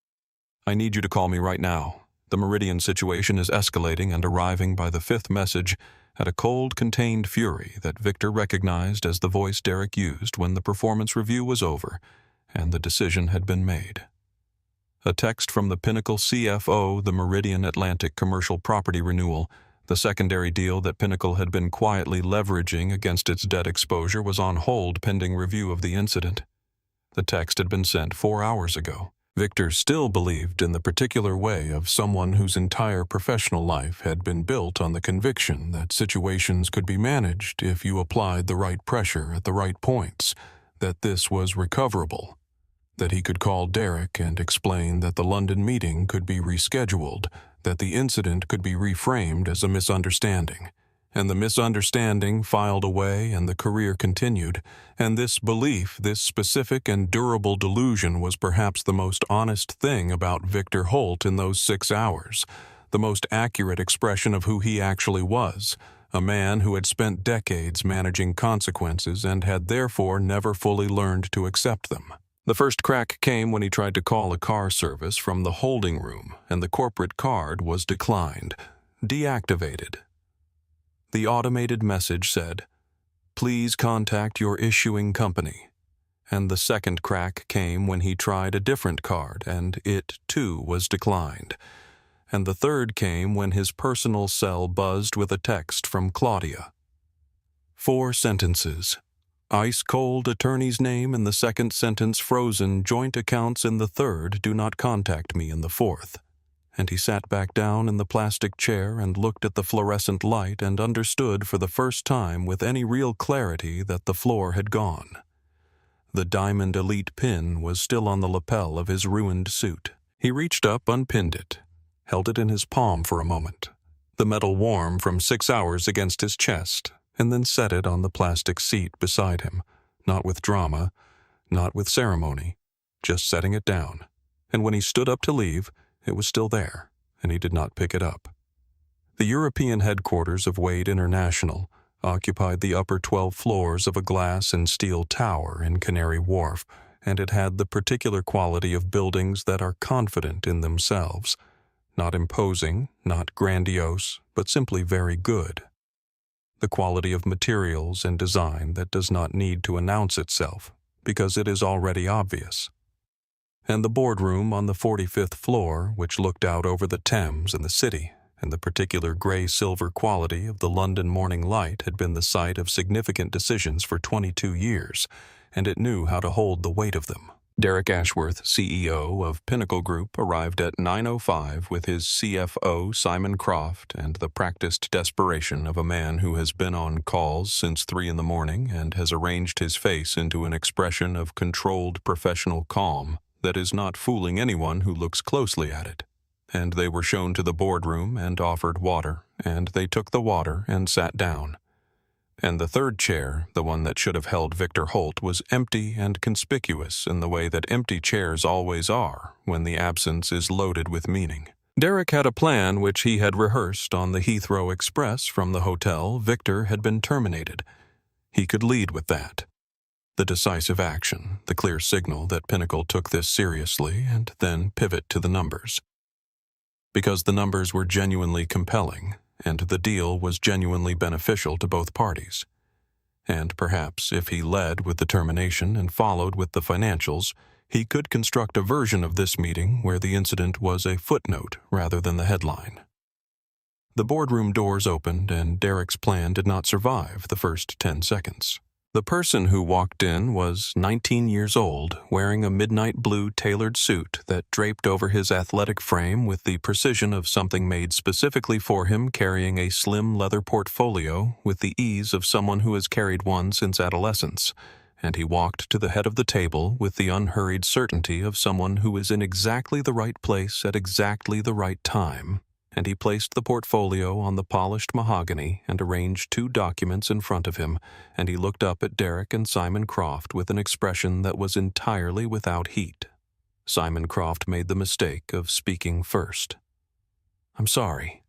A: I need you to call me right now. The Meridian situation is escalating and arriving by the 5th message, had a cold, contained fury that Victor recognized as the voice Derek used when the performance review was over and the decision had been made. A text from the Pinnacle CFO, the Meridian Atlantic commercial property renewal, the secondary deal that Pinnacle had been quietly leveraging against its debt exposure, was on hold pending review of the incident. The text had been sent 4 hours ago. Victor still believed in the particular way of someone whose entire professional life had been built on the conviction that situations could be managed if you applied the right pressure at the right points, that this was recoverable, that he could call Derek and explain that the London meeting could be rescheduled, that the incident could be reframed as a misunderstanding, and the misunderstanding filed away and the career continued, and this belief, this specific and durable delusion, was perhaps the most honest thing about Victor Holt in those 6 hours, the most accurate expression of who he actually was, a man who had spent decades managing consequences and had therefore never fully learned to accept them. The first crack came when he tried to call a car service from the holding room, and the corporate card was declined, deactivated. The automated message said, "Please contact your issuing company." And the second crack came when he tried a different card, and it, too, was declined. And the third came when his personal cell buzzed with a text from Claudia. 4 sentences. Ice-cold attorney's name in the second sentence, frozen, joint accounts in the third, do not contact me in the fourth. And he sat back down in the plastic chair and looked at the fluorescent light and understood for the first time with any real clarity that the floor had gone. The diamond elite pin was still on the lapel of his ruined suit. He reached up, unpinned it, held it in his palm for a moment, the metal warm from 6 hours against his chest, and then set it on the plastic seat beside him, not with drama, not with ceremony, just setting it down. And when he stood up to leave, it was still there, and he did not pick it up. The European headquarters of Wade International occupied the upper 12 floors of a glass and steel tower in Canary Wharf, and it had the particular quality of buildings that are confident in themselves, not imposing, not grandiose, but simply very good. The quality of materials and design that does not need to announce itself, because it is already obvious. And the boardroom on the 45th floor, which looked out over the Thames and the city, and the particular gray-silver quality of the London morning light, had been the site of significant decisions for 22 years, and it knew how to hold the weight of them. Derek Ashworth, CEO of Pinnacle Group, arrived at 9:05 with his CFO, Simon Croft, and the practiced desperation of a man who has been on calls since 3 in the morning and has arranged his face into an expression of controlled professional calm that is not fooling anyone who looks closely at it. And they were shown to the boardroom and offered water, and they took the water and sat down. And the third chair, the one that should have held Victor Holt, was empty and conspicuous in the way that empty chairs always are when the absence is loaded with meaning. Derek had a plan which he had rehearsed on the Heathrow Express from the hotel. Victor had been terminated. He could lead with that. The decisive action, the clear signal that Pinnacle took this seriously, and then pivot to the numbers. Because the numbers were genuinely compelling, and the deal was genuinely beneficial to both parties. And perhaps if he led with the termination and followed with the financials, he could construct a version of this meeting where the incident was a footnote rather than the headline. The boardroom doors opened, and Derek's plan did not survive the first 10 seconds. The person who walked in was 19 years old, wearing a midnight blue tailored suit that draped over his athletic frame with the precision of something made specifically for him, carrying a slim leather portfolio with the ease of someone who has carried one since adolescence, and he walked to the head of the table with the unhurried certainty of someone who is in exactly the right place at exactly the right time. And he placed the portfolio on the polished mahogany and arranged 2 documents in front of him, and he looked up at Derek and Simon Croft with an expression that was entirely without heat. Simon Croft made the mistake of speaking first. "I'm sorry,"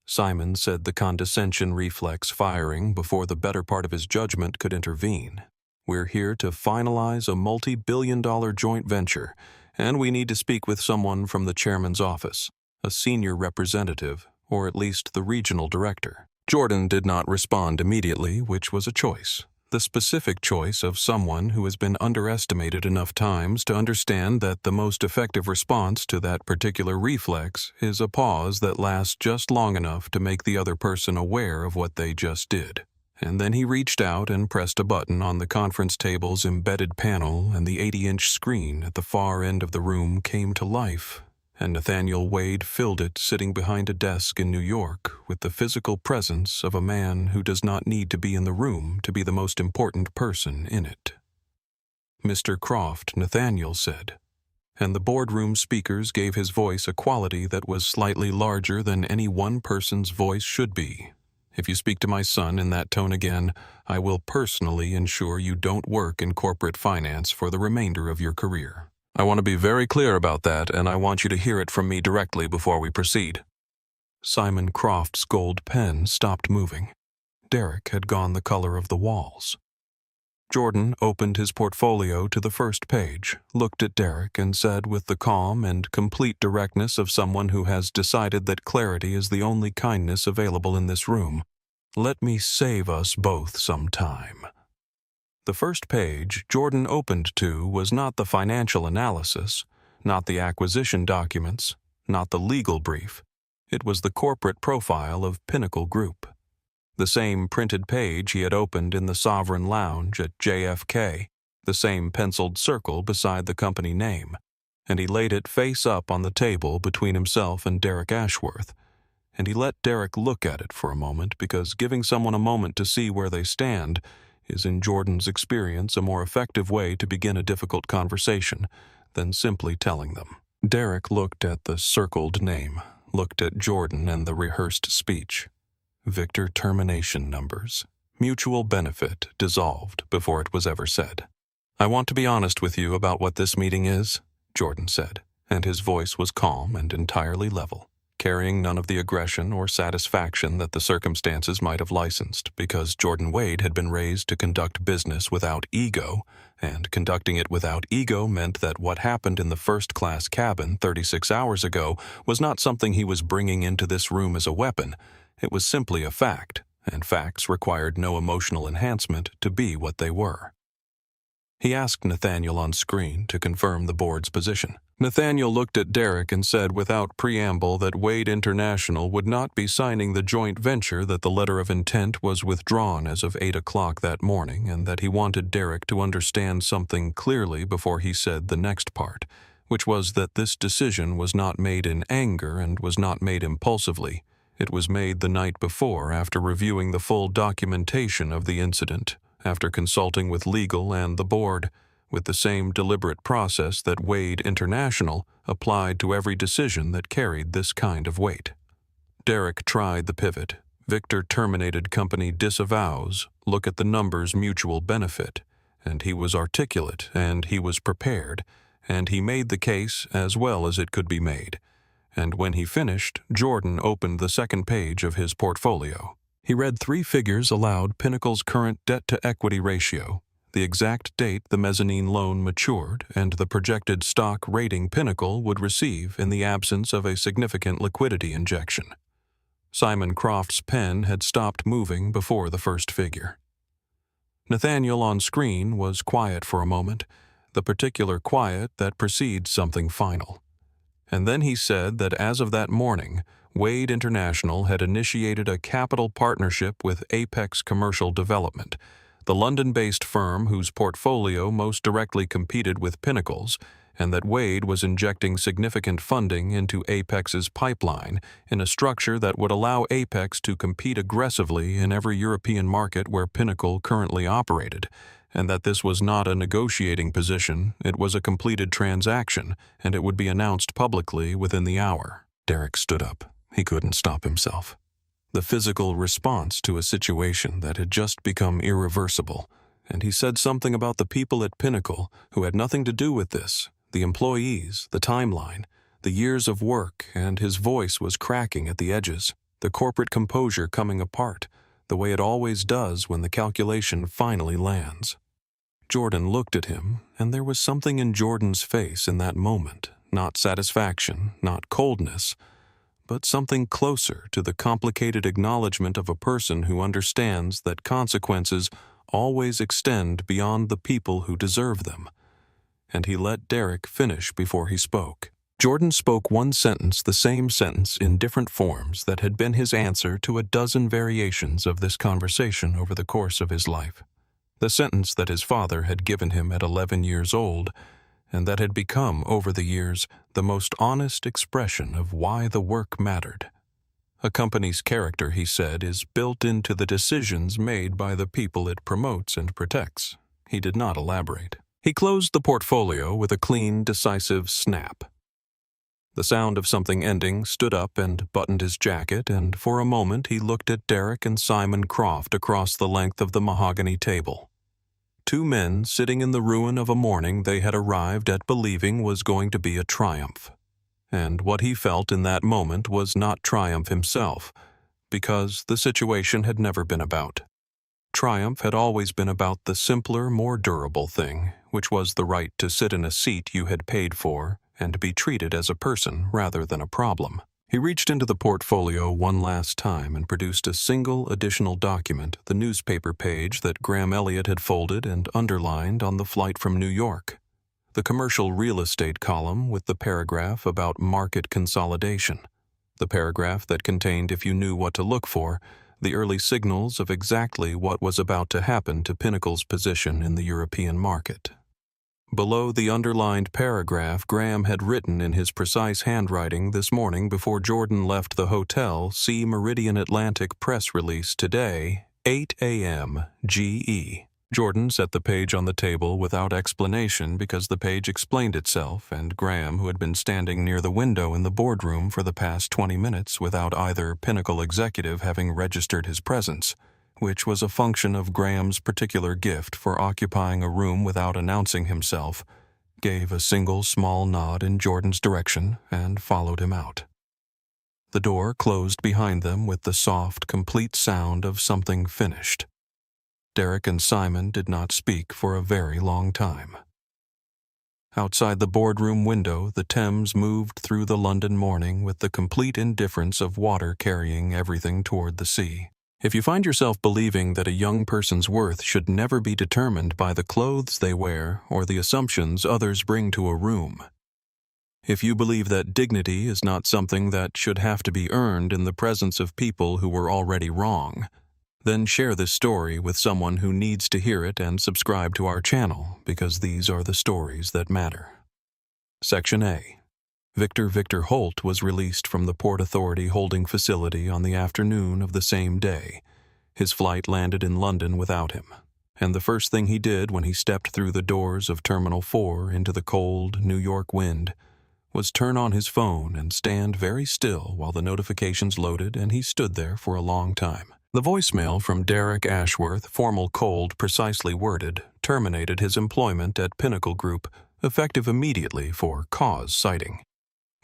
A: Simon said, the condescension reflex firing before the better part of his judgment could intervene. "We're here to finalize a multi-billion-dollar joint venture, and we need to speak with someone from the chairman's office. A senior representative, or at least the regional director." Jordan did not respond immediately, which was a choice. The specific choice of someone who has been underestimated enough times to understand that the most effective response to that particular reflex is a pause that lasts just long enough to make the other person aware of what they just did. And then he reached out and pressed a button on the conference table's embedded panel, and the 80-inch screen at the far end of the room came to life, and Nathaniel Wade filled it sitting behind a desk in New York with the physical presence of a man who does not need to be in the room to be the most important person in it. "Mr. Croft," Nathaniel said, and the boardroom speakers gave his voice a quality that was slightly larger than any one person's voice should be. "If you speak to my son in that tone again, I will personally ensure you don't work in corporate finance for the remainder of your career. I want to be very clear about that, and I want you to hear it from me directly before we proceed." Simon Croft's gold pen stopped moving. Derek had gone the color of the walls. Jordan opened his portfolio to the first page, looked at Derek, and said with the calm and complete directness of someone who has decided that clarity is the only kindness available in this room, "Let me save us both some time." The first page Jordan opened to was not the financial analysis, not the acquisition documents, not the legal brief. It was the corporate profile of Pinnacle Group. The same printed page he had opened in the Sovereign Lounge at JFK, the same penciled circle beside the company name, and he laid it face up on the table between himself and Derek Ashworth, and he let Derek look at it for a moment because giving someone a moment to see where they stand is, in Jordan's experience, a more effective way to begin a difficult conversation than simply telling them. Derek looked at the circled name, looked at Jordan and the rehearsed speech. Victor termination numbers. Mutual benefit dissolved before it was ever said. "I want to be honest with you about what this meeting is," Jordan said, and his voice was calm and entirely level, carrying none of the aggression or satisfaction that the circumstances might have licensed, because Jordan Wade had been raised to conduct business without ego, and conducting it without ego meant that what happened in the first-class cabin 36 hours ago was not something he was bringing into this room as a weapon. It was simply a fact, and facts required no emotional enhancement to be what they were. He asked Nathaniel on screen to confirm the board's position. Nathaniel looked at Derek and said without preamble that Wade International would not be signing the joint venture, that the letter of intent was withdrawn as of 8 o'clock that morning, and that he wanted Derek to understand something clearly before he said the next part, which was that this decision was not made in anger and was not made impulsively. It was made the night before, after reviewing the full documentation of the incident, after consulting with legal and the board, with the same deliberate process that Wade International applied to every decision that carried this kind of weight. Derek tried the pivot. Victor terminated company disavows, look at the numbers mutual benefit, and he was articulate, and he was prepared, and he made the case as well as it could be made. And when he finished, Jordan opened the second page of his portfolio. He read 3 figures aloud: Pinnacle's current debt-to-equity ratio, the exact date the mezzanine loan matured, and the projected stock rating Pinnacle would receive in the absence of a significant liquidity injection. Simon Croft's pen had stopped moving before the first figure. Nathaniel on screen was quiet for a moment, the particular quiet that precedes something final. And then he said that as of that morning, Wade International had initiated a capital partnership with Apex Commercial Development, the London-based firm whose portfolio most directly competed with Pinnacle's, and that Wade was injecting significant funding into Apex's pipeline in a structure that would allow Apex to compete aggressively in every European market where Pinnacle currently operated, and that this was not a negotiating position, it was a completed transaction, and it would be announced publicly within the hour. Derek stood up. He couldn't stop himself. The physical response to a situation that had just become irreversible, and he said something about the people at Pinnacle who had nothing to do with this, the employees, the timeline, the years of work, and his voice was cracking at the edges, the corporate composure coming apart, the way it always does when the calculation finally lands. Jordan looked at him, and there was something in Jordan's face in that moment, not satisfaction, not coldness, but something closer to the complicated acknowledgement of a person who understands that consequences always extend beyond the people who deserve them. And he let Derek finish before he spoke. Jordan spoke one sentence, the same sentence in different forms, that had been his answer to a dozen variations of this conversation over the course of his life. The sentence that his father had given him at 11 years old, and that had become, over the years, the most honest expression of why the work mattered. A company's character, he said, is built into the decisions made by the people it promotes and protects. He did not elaborate. He closed the portfolio with a clean, decisive snap. The sound of something ending, stood up and buttoned his jacket, and for a moment he looked at Derek and Simon Croft across the length of the mahogany table. Two men sitting in the ruin of a morning they had arrived at believing was going to be a triumph. And what he felt in that moment was not triumph himself, because the situation had never been about. Triumph had always been about the simpler, more durable thing, which was the right to sit in a seat you had paid for and be treated as a person rather than a problem. He reached into the portfolio one last time and produced a single additional document, the newspaper page that Graham Elliott had folded and underlined on the flight from New York. The commercial real estate column with the paragraph about market consolidation. The paragraph that contained, if you knew what to look for, the early signals of exactly what was about to happen to Pinnacle's position in the European market. Below the underlined paragraph, Graham had written in his precise handwriting this morning before Jordan left the hotel, see Meridian Atlantic press release today, 8 a.m. GE. Jordan set the page on the table without explanation because the page explained itself, and Graham, who had been standing near the window in the boardroom for the past 20 minutes without either Pinnacle executive having registered his presence, which was a function of Graham's particular gift for occupying a room without announcing himself, gave a single small nod in Jordan's direction and followed him out. The door closed behind them with the soft, complete sound of something finished. Derek and Simon did not speak for a very long time. Outside the boardroom window, the Thames moved through the London morning with the complete indifference of water carrying everything toward the sea. If you find yourself believing that a young person's worth should never be determined by the clothes they wear or the assumptions others bring to a room, if you believe that dignity is not something that should have to be earned in the presence of people who were already wrong, then share this story with someone who needs to hear it and subscribe to our channel, because these are the stories that matter. Section A. Victor Holt was released from the Port Authority holding facility on the afternoon of the same day. His flight landed in London without him, and the first thing he did when he stepped through the doors of Terminal 4 into the cold New York wind was turn on his phone and stand very still while the notifications loaded, and he stood there for a long time. The voicemail from Derek Ashworth, formal, cold, precisely worded, terminated his employment at Pinnacle Group, effective immediately for cause citing.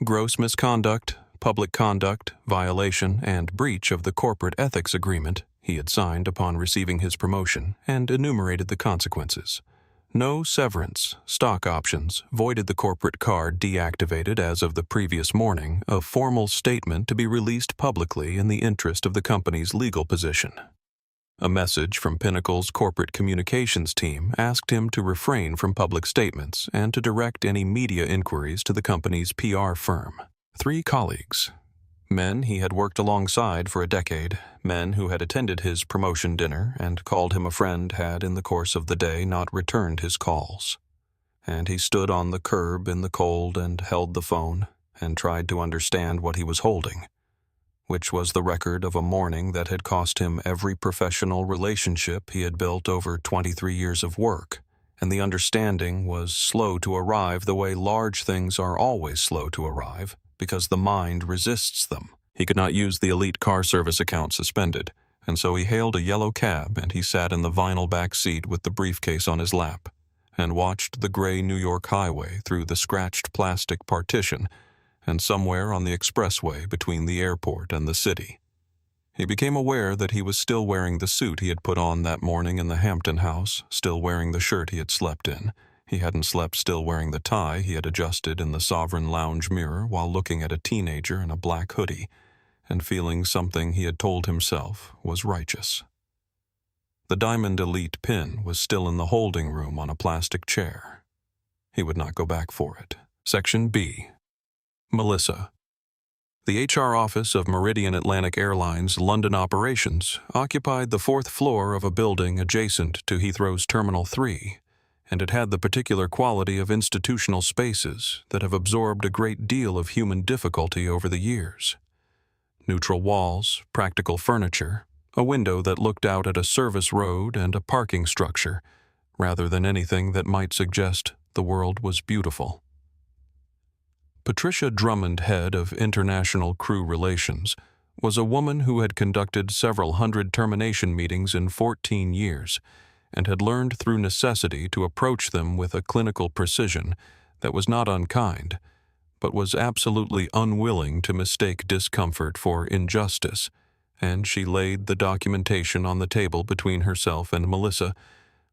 A: Gross misconduct, public conduct, violation, and breach of the corporate ethics agreement he had signed upon receiving his promotion, and enumerated the consequences. No severance, stock options, voided the corporate card deactivated as of the previous morning, a formal statement to be released publicly in the interest of the company's legal position. A message from Pinnacle's corporate communications team asked him to refrain from public statements and to direct any media inquiries to the company's PR firm. 3 colleagues, men he had worked alongside for a decade, men who had attended his promotion dinner and called him a friend, had in the course of the day not returned his calls. And he stood on the curb in the cold and held the phone and tried to understand what he was holding, which was the record of a morning that had cost him every professional relationship he had built over 23 years of work, and the understanding was slow to arrive the way large things are always slow to arrive, because the mind resists them. He could not use the elite car service account suspended, and so he hailed a yellow cab, and he sat in the vinyl back seat with the briefcase on his lap, and watched the gray New York highway through the scratched plastic partition and somewhere on the expressway between the airport and the city. He became aware that he was still wearing the suit he had put on that morning in the Hampton house, still wearing the shirt he had slept in, He hadn't slept still wearing the tie he had adjusted in the Sovereign lounge mirror while looking at a teenager in a black hoodie and feeling something he had told himself was righteous. The Diamond Elite pin was still in the holding room on a plastic chair. He would not go back for it. Section B. Melissa. The HR office of Meridian Atlantic Airlines London operations occupied the fourth floor of a building adjacent to Heathrow's Terminal 3, and it had the particular quality of institutional spaces that have absorbed a great deal of human difficulty over the years. Neutral walls, practical furniture, a window that looked out at a service road and a parking structure, rather than anything that might suggest the world was beautiful. Patricia Drummond, head of International Crew Relations, was a woman who had conducted several hundred termination meetings in 14 years and had learned through necessity to approach them with a clinical precision that was not unkind, but was absolutely unwilling to mistake discomfort for injustice, and she laid the documentation on the table between herself and Melissa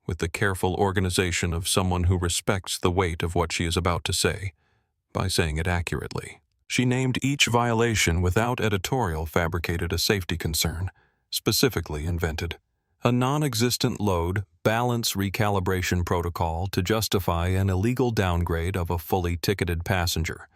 A: with the careful organization of someone who respects the weight of what she is about to say, by saying it accurately. She named each violation without editorial fabricated a safety concern, specifically invented a non-existent load balance recalibration protocol to justify an illegal downgrade of a fully ticketed passenger,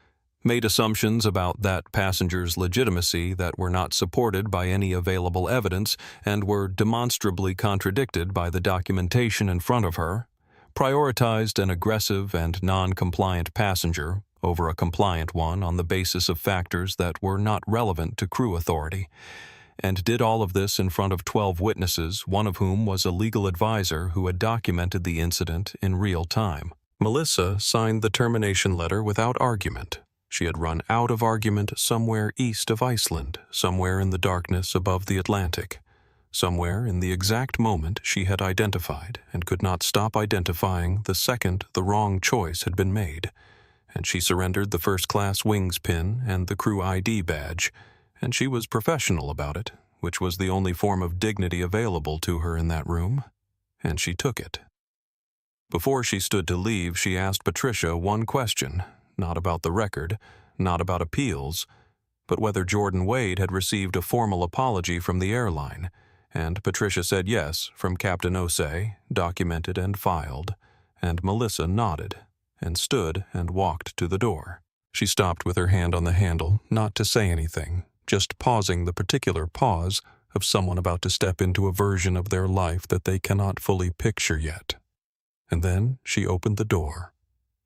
A: made assumptions about that passenger's legitimacy that were not supported by any available evidence and were demonstrably contradicted by the documentation in front of her, prioritized an aggressive and non-compliant passenger over a compliant one on the basis of factors that were not relevant to crew authority, and did all of this in front of 12 witnesses, one of whom was a legal advisor who had documented the incident in real time. Melissa signed the termination letter without argument. She had run out of argument somewhere east of Iceland, somewhere in the darkness above the Atlantic, somewhere in the exact moment she had identified and could not stop identifying the second the wrong choice had been made, and she surrendered the first-class wings pin and the crew ID badge, and she was professional about it, which was the only form of dignity available to her in that room, and she took it. Before she stood to leave, she asked Patricia one question, not about the record, not about appeals, but whether Jordan Wade had received a formal apology from the airline, and Patricia said yes from Captain Osei, documented and filed, and Melissa nodded and stood and walked to the door. She stopped with her hand on the handle, not to say anything, just pausing the particular pause of someone about to step into a version of their life that they cannot fully picture yet. And then she opened the door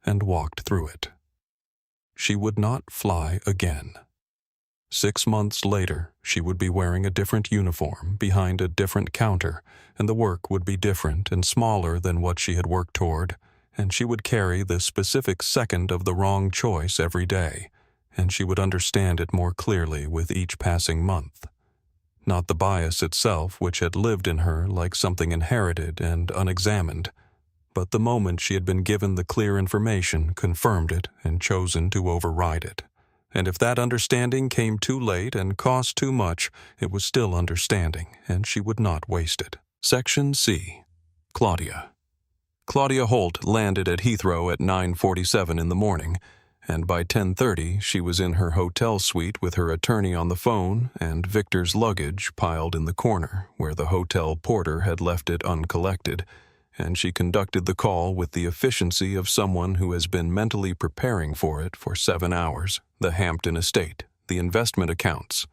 A: and walked through it. She would not fly again. 6 months later, she would be wearing a different uniform behind a different counter, and the work would be different and smaller than what she had worked toward, and she would carry the specific second of the wrong choice every day, and she would understand it more clearly with each passing month. Not the bias itself, which had lived in her like something inherited and unexamined, but the moment she had been given the clear information, confirmed it, and chosen to override it. And if that understanding came too late and cost too much, it was still understanding, and she would not waste it. Section C. Claudia. Claudia Holt landed at Heathrow at 9:47 in the morning, and by 10:30 she was in her hotel suite with her attorney on the phone and Victor's luggage piled in the corner where the hotel porter had left it uncollected, and she conducted the call with the efficiency of someone who has been mentally preparing for it for 7 hours. The Hampton estate, the investment accounts,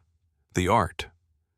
A: the art.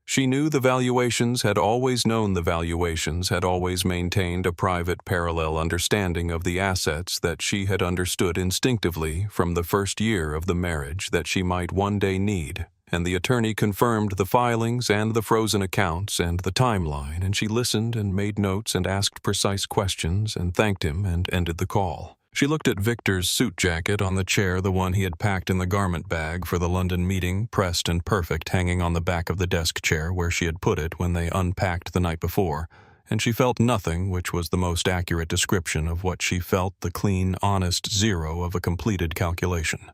A: She knew the valuations, had always known the valuations, had always maintained a private parallel understanding of the assets that she had understood instinctively from the first year of the marriage that she might one day need, and the attorney confirmed the filings and the frozen accounts and the timeline, and she listened and made notes and asked precise questions and thanked him and ended the call. She looked at Victor's suit jacket on the chair, the one he had packed in the garment bag for the London meeting, pressed and perfect, hanging on the back of the desk chair where she had put it when they unpacked the night before, and she felt nothing, which was the most accurate description of what she felt, the clean, honest zero of a completed calculation.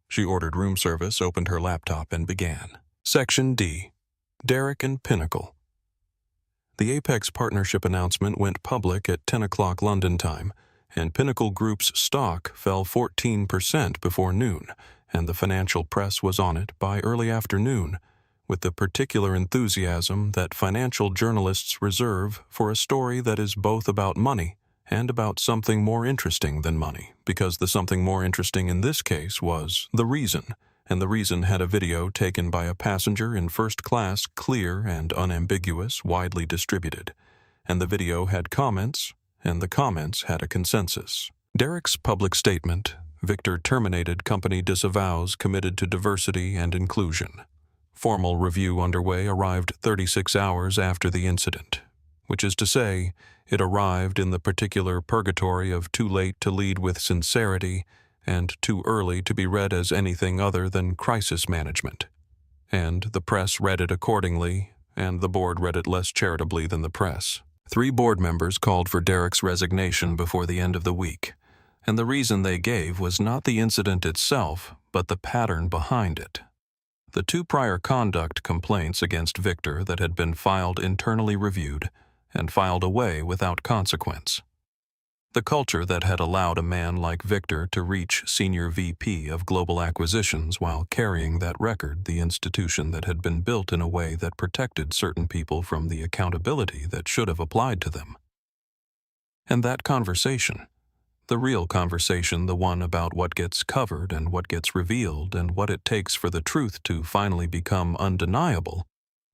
A: She ordered room service, opened her laptop, and began. Section D. Derek and Pinnacle. The Apex partnership announcement went public at 10 o'clock London time, and Pinnacle Group's stock fell 14% before noon, and the financial press was on it by early afternoon, with the particular enthusiasm that financial journalists reserve for a story that is both about money and about something more interesting than money, because the something more interesting in this case was the reason, and the reason had a video taken by a passenger in first class, clear and unambiguous, widely distributed, and the video had comments, and the comments had a consensus. Derek's public statement, Victor terminated company disavows committed to diversity and inclusion. Formal review underway arrived 36 hours after the incident, which is to say, it arrived in the particular purgatory of too late to lead with sincerity and too early to be read as anything other than crisis management. And the press read it accordingly, and the board read it less charitably than the press. 3 board members called for Derek's resignation before the end of the week, and the reason they gave was not the incident itself, but the pattern behind it. The 2 prior conduct complaints against Victor that had been filed internally reviewed and filed away without consequence. The culture that had allowed a man like Victor to reach senior VP of global acquisitions while carrying that record, the institution that had been built in a way that protected certain people from the accountability that should have applied to them. And that conversation, the real conversation, the one about what gets covered and what gets revealed and what it takes for the truth to finally become undeniable,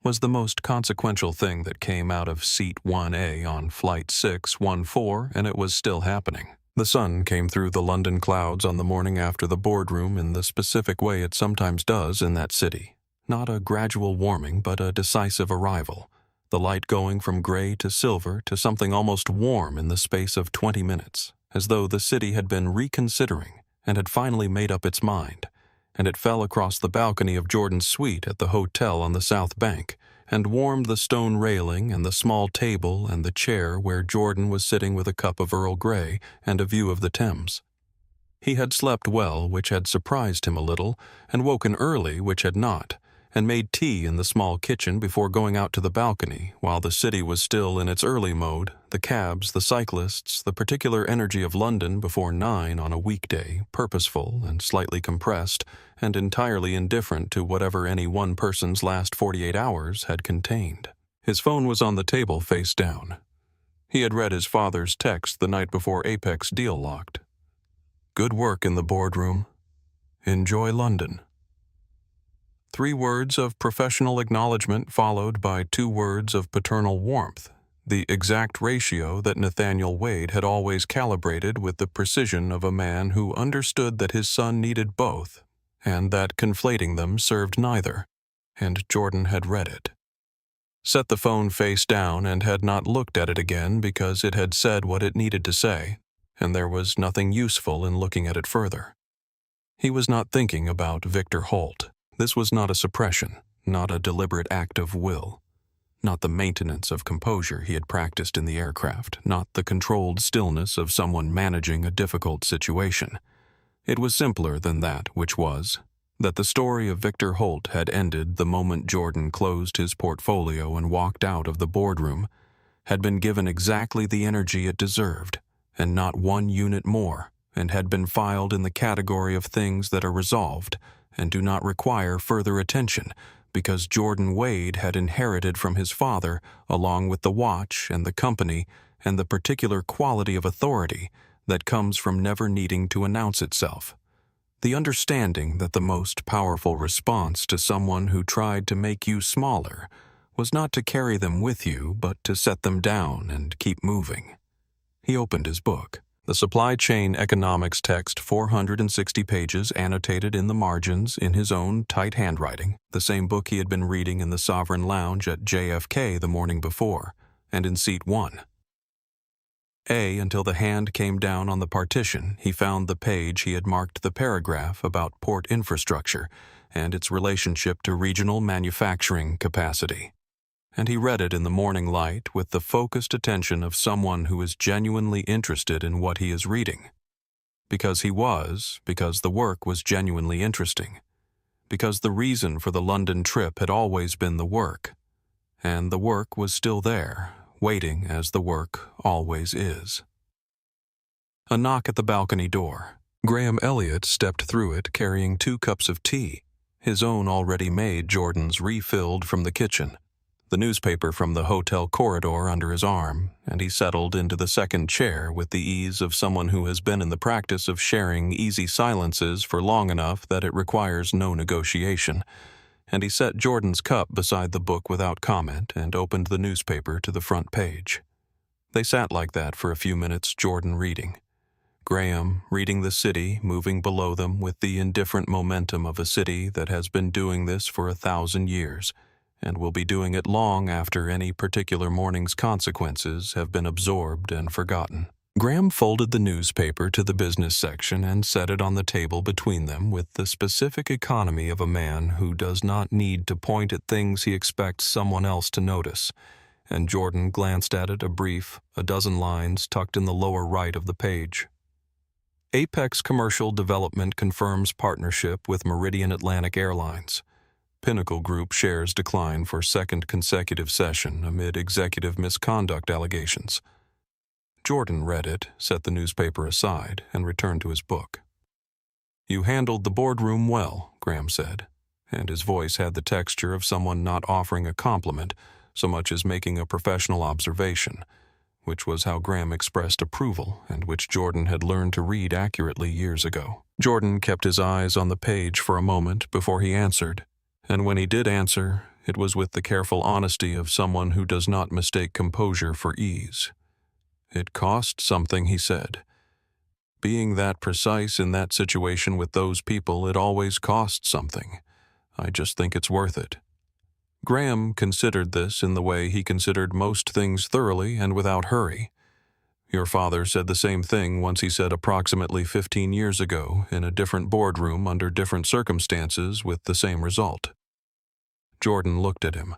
A: was the most consequential thing that came out of Seat 1A on Flight 614, and it was still happening. The sun came through the London clouds on the morning after the boardroom in the specific way it sometimes does in that city. Not a gradual warming, but a decisive arrival. The light going from gray to silver to something almost warm in the space of 20 minutes. As though the city had been reconsidering and had finally made up its mind, and it fell across the balcony of Jordan's suite at the hotel on the South Bank and warmed the stone railing and the small table and the chair where Jordan was sitting with a cup of Earl Grey and a view of the Thames. He had slept well, which had surprised him a little, and woken early, which had not, and made tea in the small kitchen before going out to the balcony, while the city was still in its early mode, the cabs, the cyclists, the particular energy of London before 9 on a weekday, purposeful and slightly compressed, and entirely indifferent to whatever any one person's last 48 hours had contained. His phone was on the table face down. He had read his father's text the night before Apex deal locked. Good work in the boardroom. Enjoy London. 3 words of professional acknowledgement followed by 2 words of paternal warmth, the exact ratio that Nathaniel Wade had always calibrated with the precision of a man who understood that his son needed both, and that conflating them served neither, and Jordan had read it. Set the phone face down and had not looked at it again because it had said what it needed to say, and there was nothing useful in looking at it further. He was not thinking about Victor Holt. This was not a suppression, not a deliberate act of will, not the maintenance of composure he had practiced in the aircraft, not the controlled stillness of someone managing a difficult situation. It was simpler than that, which was that the story of Victor Holt had ended the moment Jordan closed his portfolio and walked out of the boardroom, had been given exactly the energy it deserved, and not 1 unit more, and had been filed in the category of things that are resolved and do not require further attention, because Jordan Wade had inherited from his father, along with the watch and the company and the particular quality of authority that comes from never needing to announce itself. The understanding that the most powerful response to someone who tried to make you smaller was not to carry them with you, but to set them down and keep moving. He opened his book. The supply chain economics text, 460 pages annotated in the margins in his own tight handwriting, the same book he had been reading in the Sovereign Lounge at JFK the morning before, and in seat 1. Until the hand came down on the partition, he found the page he had marked the paragraph about port infrastructure and its relationship to regional manufacturing capacity. And he read it in the morning light with the focused attention of someone who is genuinely interested in what he is reading. Because the work was genuinely interesting. Because the reason for the London trip had always been the work. And the work was still there, waiting as the work always is. A knock at the balcony door. Graham Elliott stepped through it carrying 2 cups of tea, his own already made, Jordan's refilled from the kitchen, the newspaper from the hotel corridor under his arm, and he settled into the second chair with the ease of someone who has been in the practice of sharing easy silences for long enough that it requires no negotiation, and he set Jordan's cup beside the book without comment and opened the newspaper to the front page. They sat like that for a few minutes, Jordan reading. Graham reading the city moving below them with the indifferent momentum of a city that has been doing this for 1,000 years, and will be doing it long after any particular morning's consequences have been absorbed and forgotten. Graham folded the newspaper to the business section and set it on the table between them with the specific economy of a man who does not need to point at things he expects someone else to notice, and Jordan glanced at it a dozen lines tucked in the lower right of the page. Apex Commercial Development confirms partnership with Meridian Atlantic Airlines. Pinnacle Group shares decline for second consecutive session amid executive misconduct allegations. Jordan read it, set the newspaper aside, and returned to his book. "You handled the boardroom well," Graham said, and his voice had the texture of someone not offering a compliment so much as making a professional observation, which was how Graham expressed approval and which Jordan had learned to read accurately years ago. Jordan kept his eyes on the page for a moment before he answered, and when he did answer, it was with the careful honesty of someone who does not mistake composure for ease. "It cost something," he said. "Being that precise in that situation with those people, it always costs something. I just think it's worth it." Graham considered this in the way he considered most things thoroughly and without hurry. "Your father said the same thing once," he said approximately 15 years ago, in a different boardroom under different circumstances with the same result. Jordan looked at him.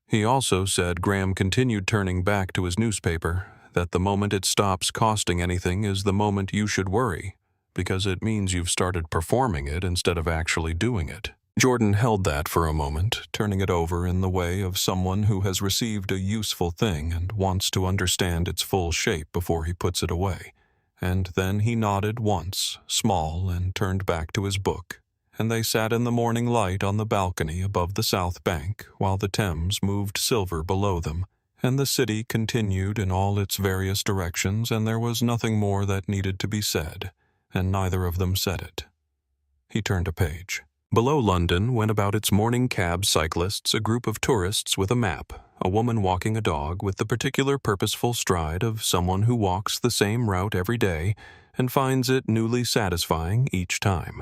A: "He also said," Graham continued, turning back to his newspaper, "that the moment it stops costing anything is the moment you should worry, because it means you've started performing it instead of actually doing it." Jordan held that for a moment, turning it over in the way of someone who has received a useful thing and wants to understand its full shape before he puts it away, and then he nodded once, small, and turned back to his book, and they sat in the morning light on the balcony above the south bank while the Thames moved silver below them, and the city continued in all its various directions, and there was nothing more that needed to be said, and neither of them said it. He turned a page. Below London went about its morning cab cyclists, a group of tourists with a map, a woman walking a dog with the particular purposeful stride of someone who walks the same route every day and finds it newly satisfying each time.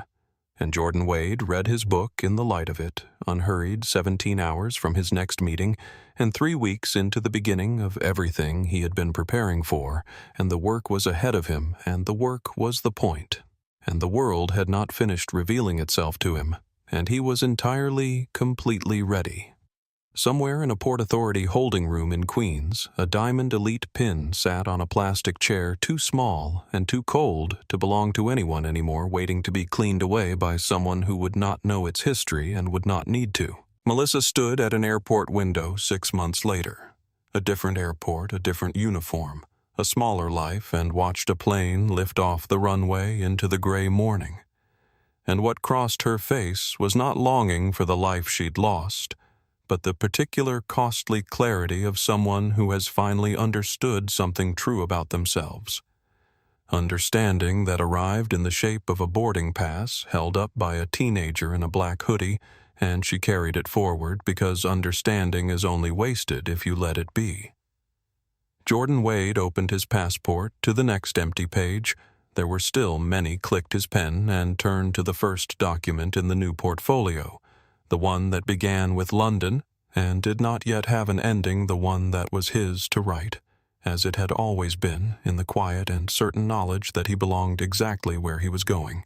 A: And Jordan Wade read his book in the light of it, unhurried 17 hours from his next meeting and 3 weeks into the beginning of everything he had been preparing for, and the work was ahead of him, and the work was the point. And the world had not finished revealing itself to him, and he was entirely, completely ready. Somewhere in a Port Authority holding room in Queens, a Diamond Elite pin sat on a plastic chair too small and too cold to belong to anyone anymore, waiting to be cleaned away by someone who would not know its history and would not need to. Melissa stood at an airport window 6 months later. A different airport, a different uniform, a smaller life, and watched a plane lift off the runway into the gray morning. And what crossed her face was not longing for the life she'd lost, but the particular costly clarity of someone who has finally understood something true about themselves. Understanding that arrived in the shape of a boarding pass held up by a teenager in a black hoodie, and she carried it forward because understanding is only wasted if you let it be. Jordan Wade opened his passport to the next empty page. There were still many. Clicked his pen and turned to the first document in the new portfolio, the one that began with London and did not yet have an ending, the one that was his to write, as it had always been, in the quiet and certain knowledge that he belonged exactly where he was going.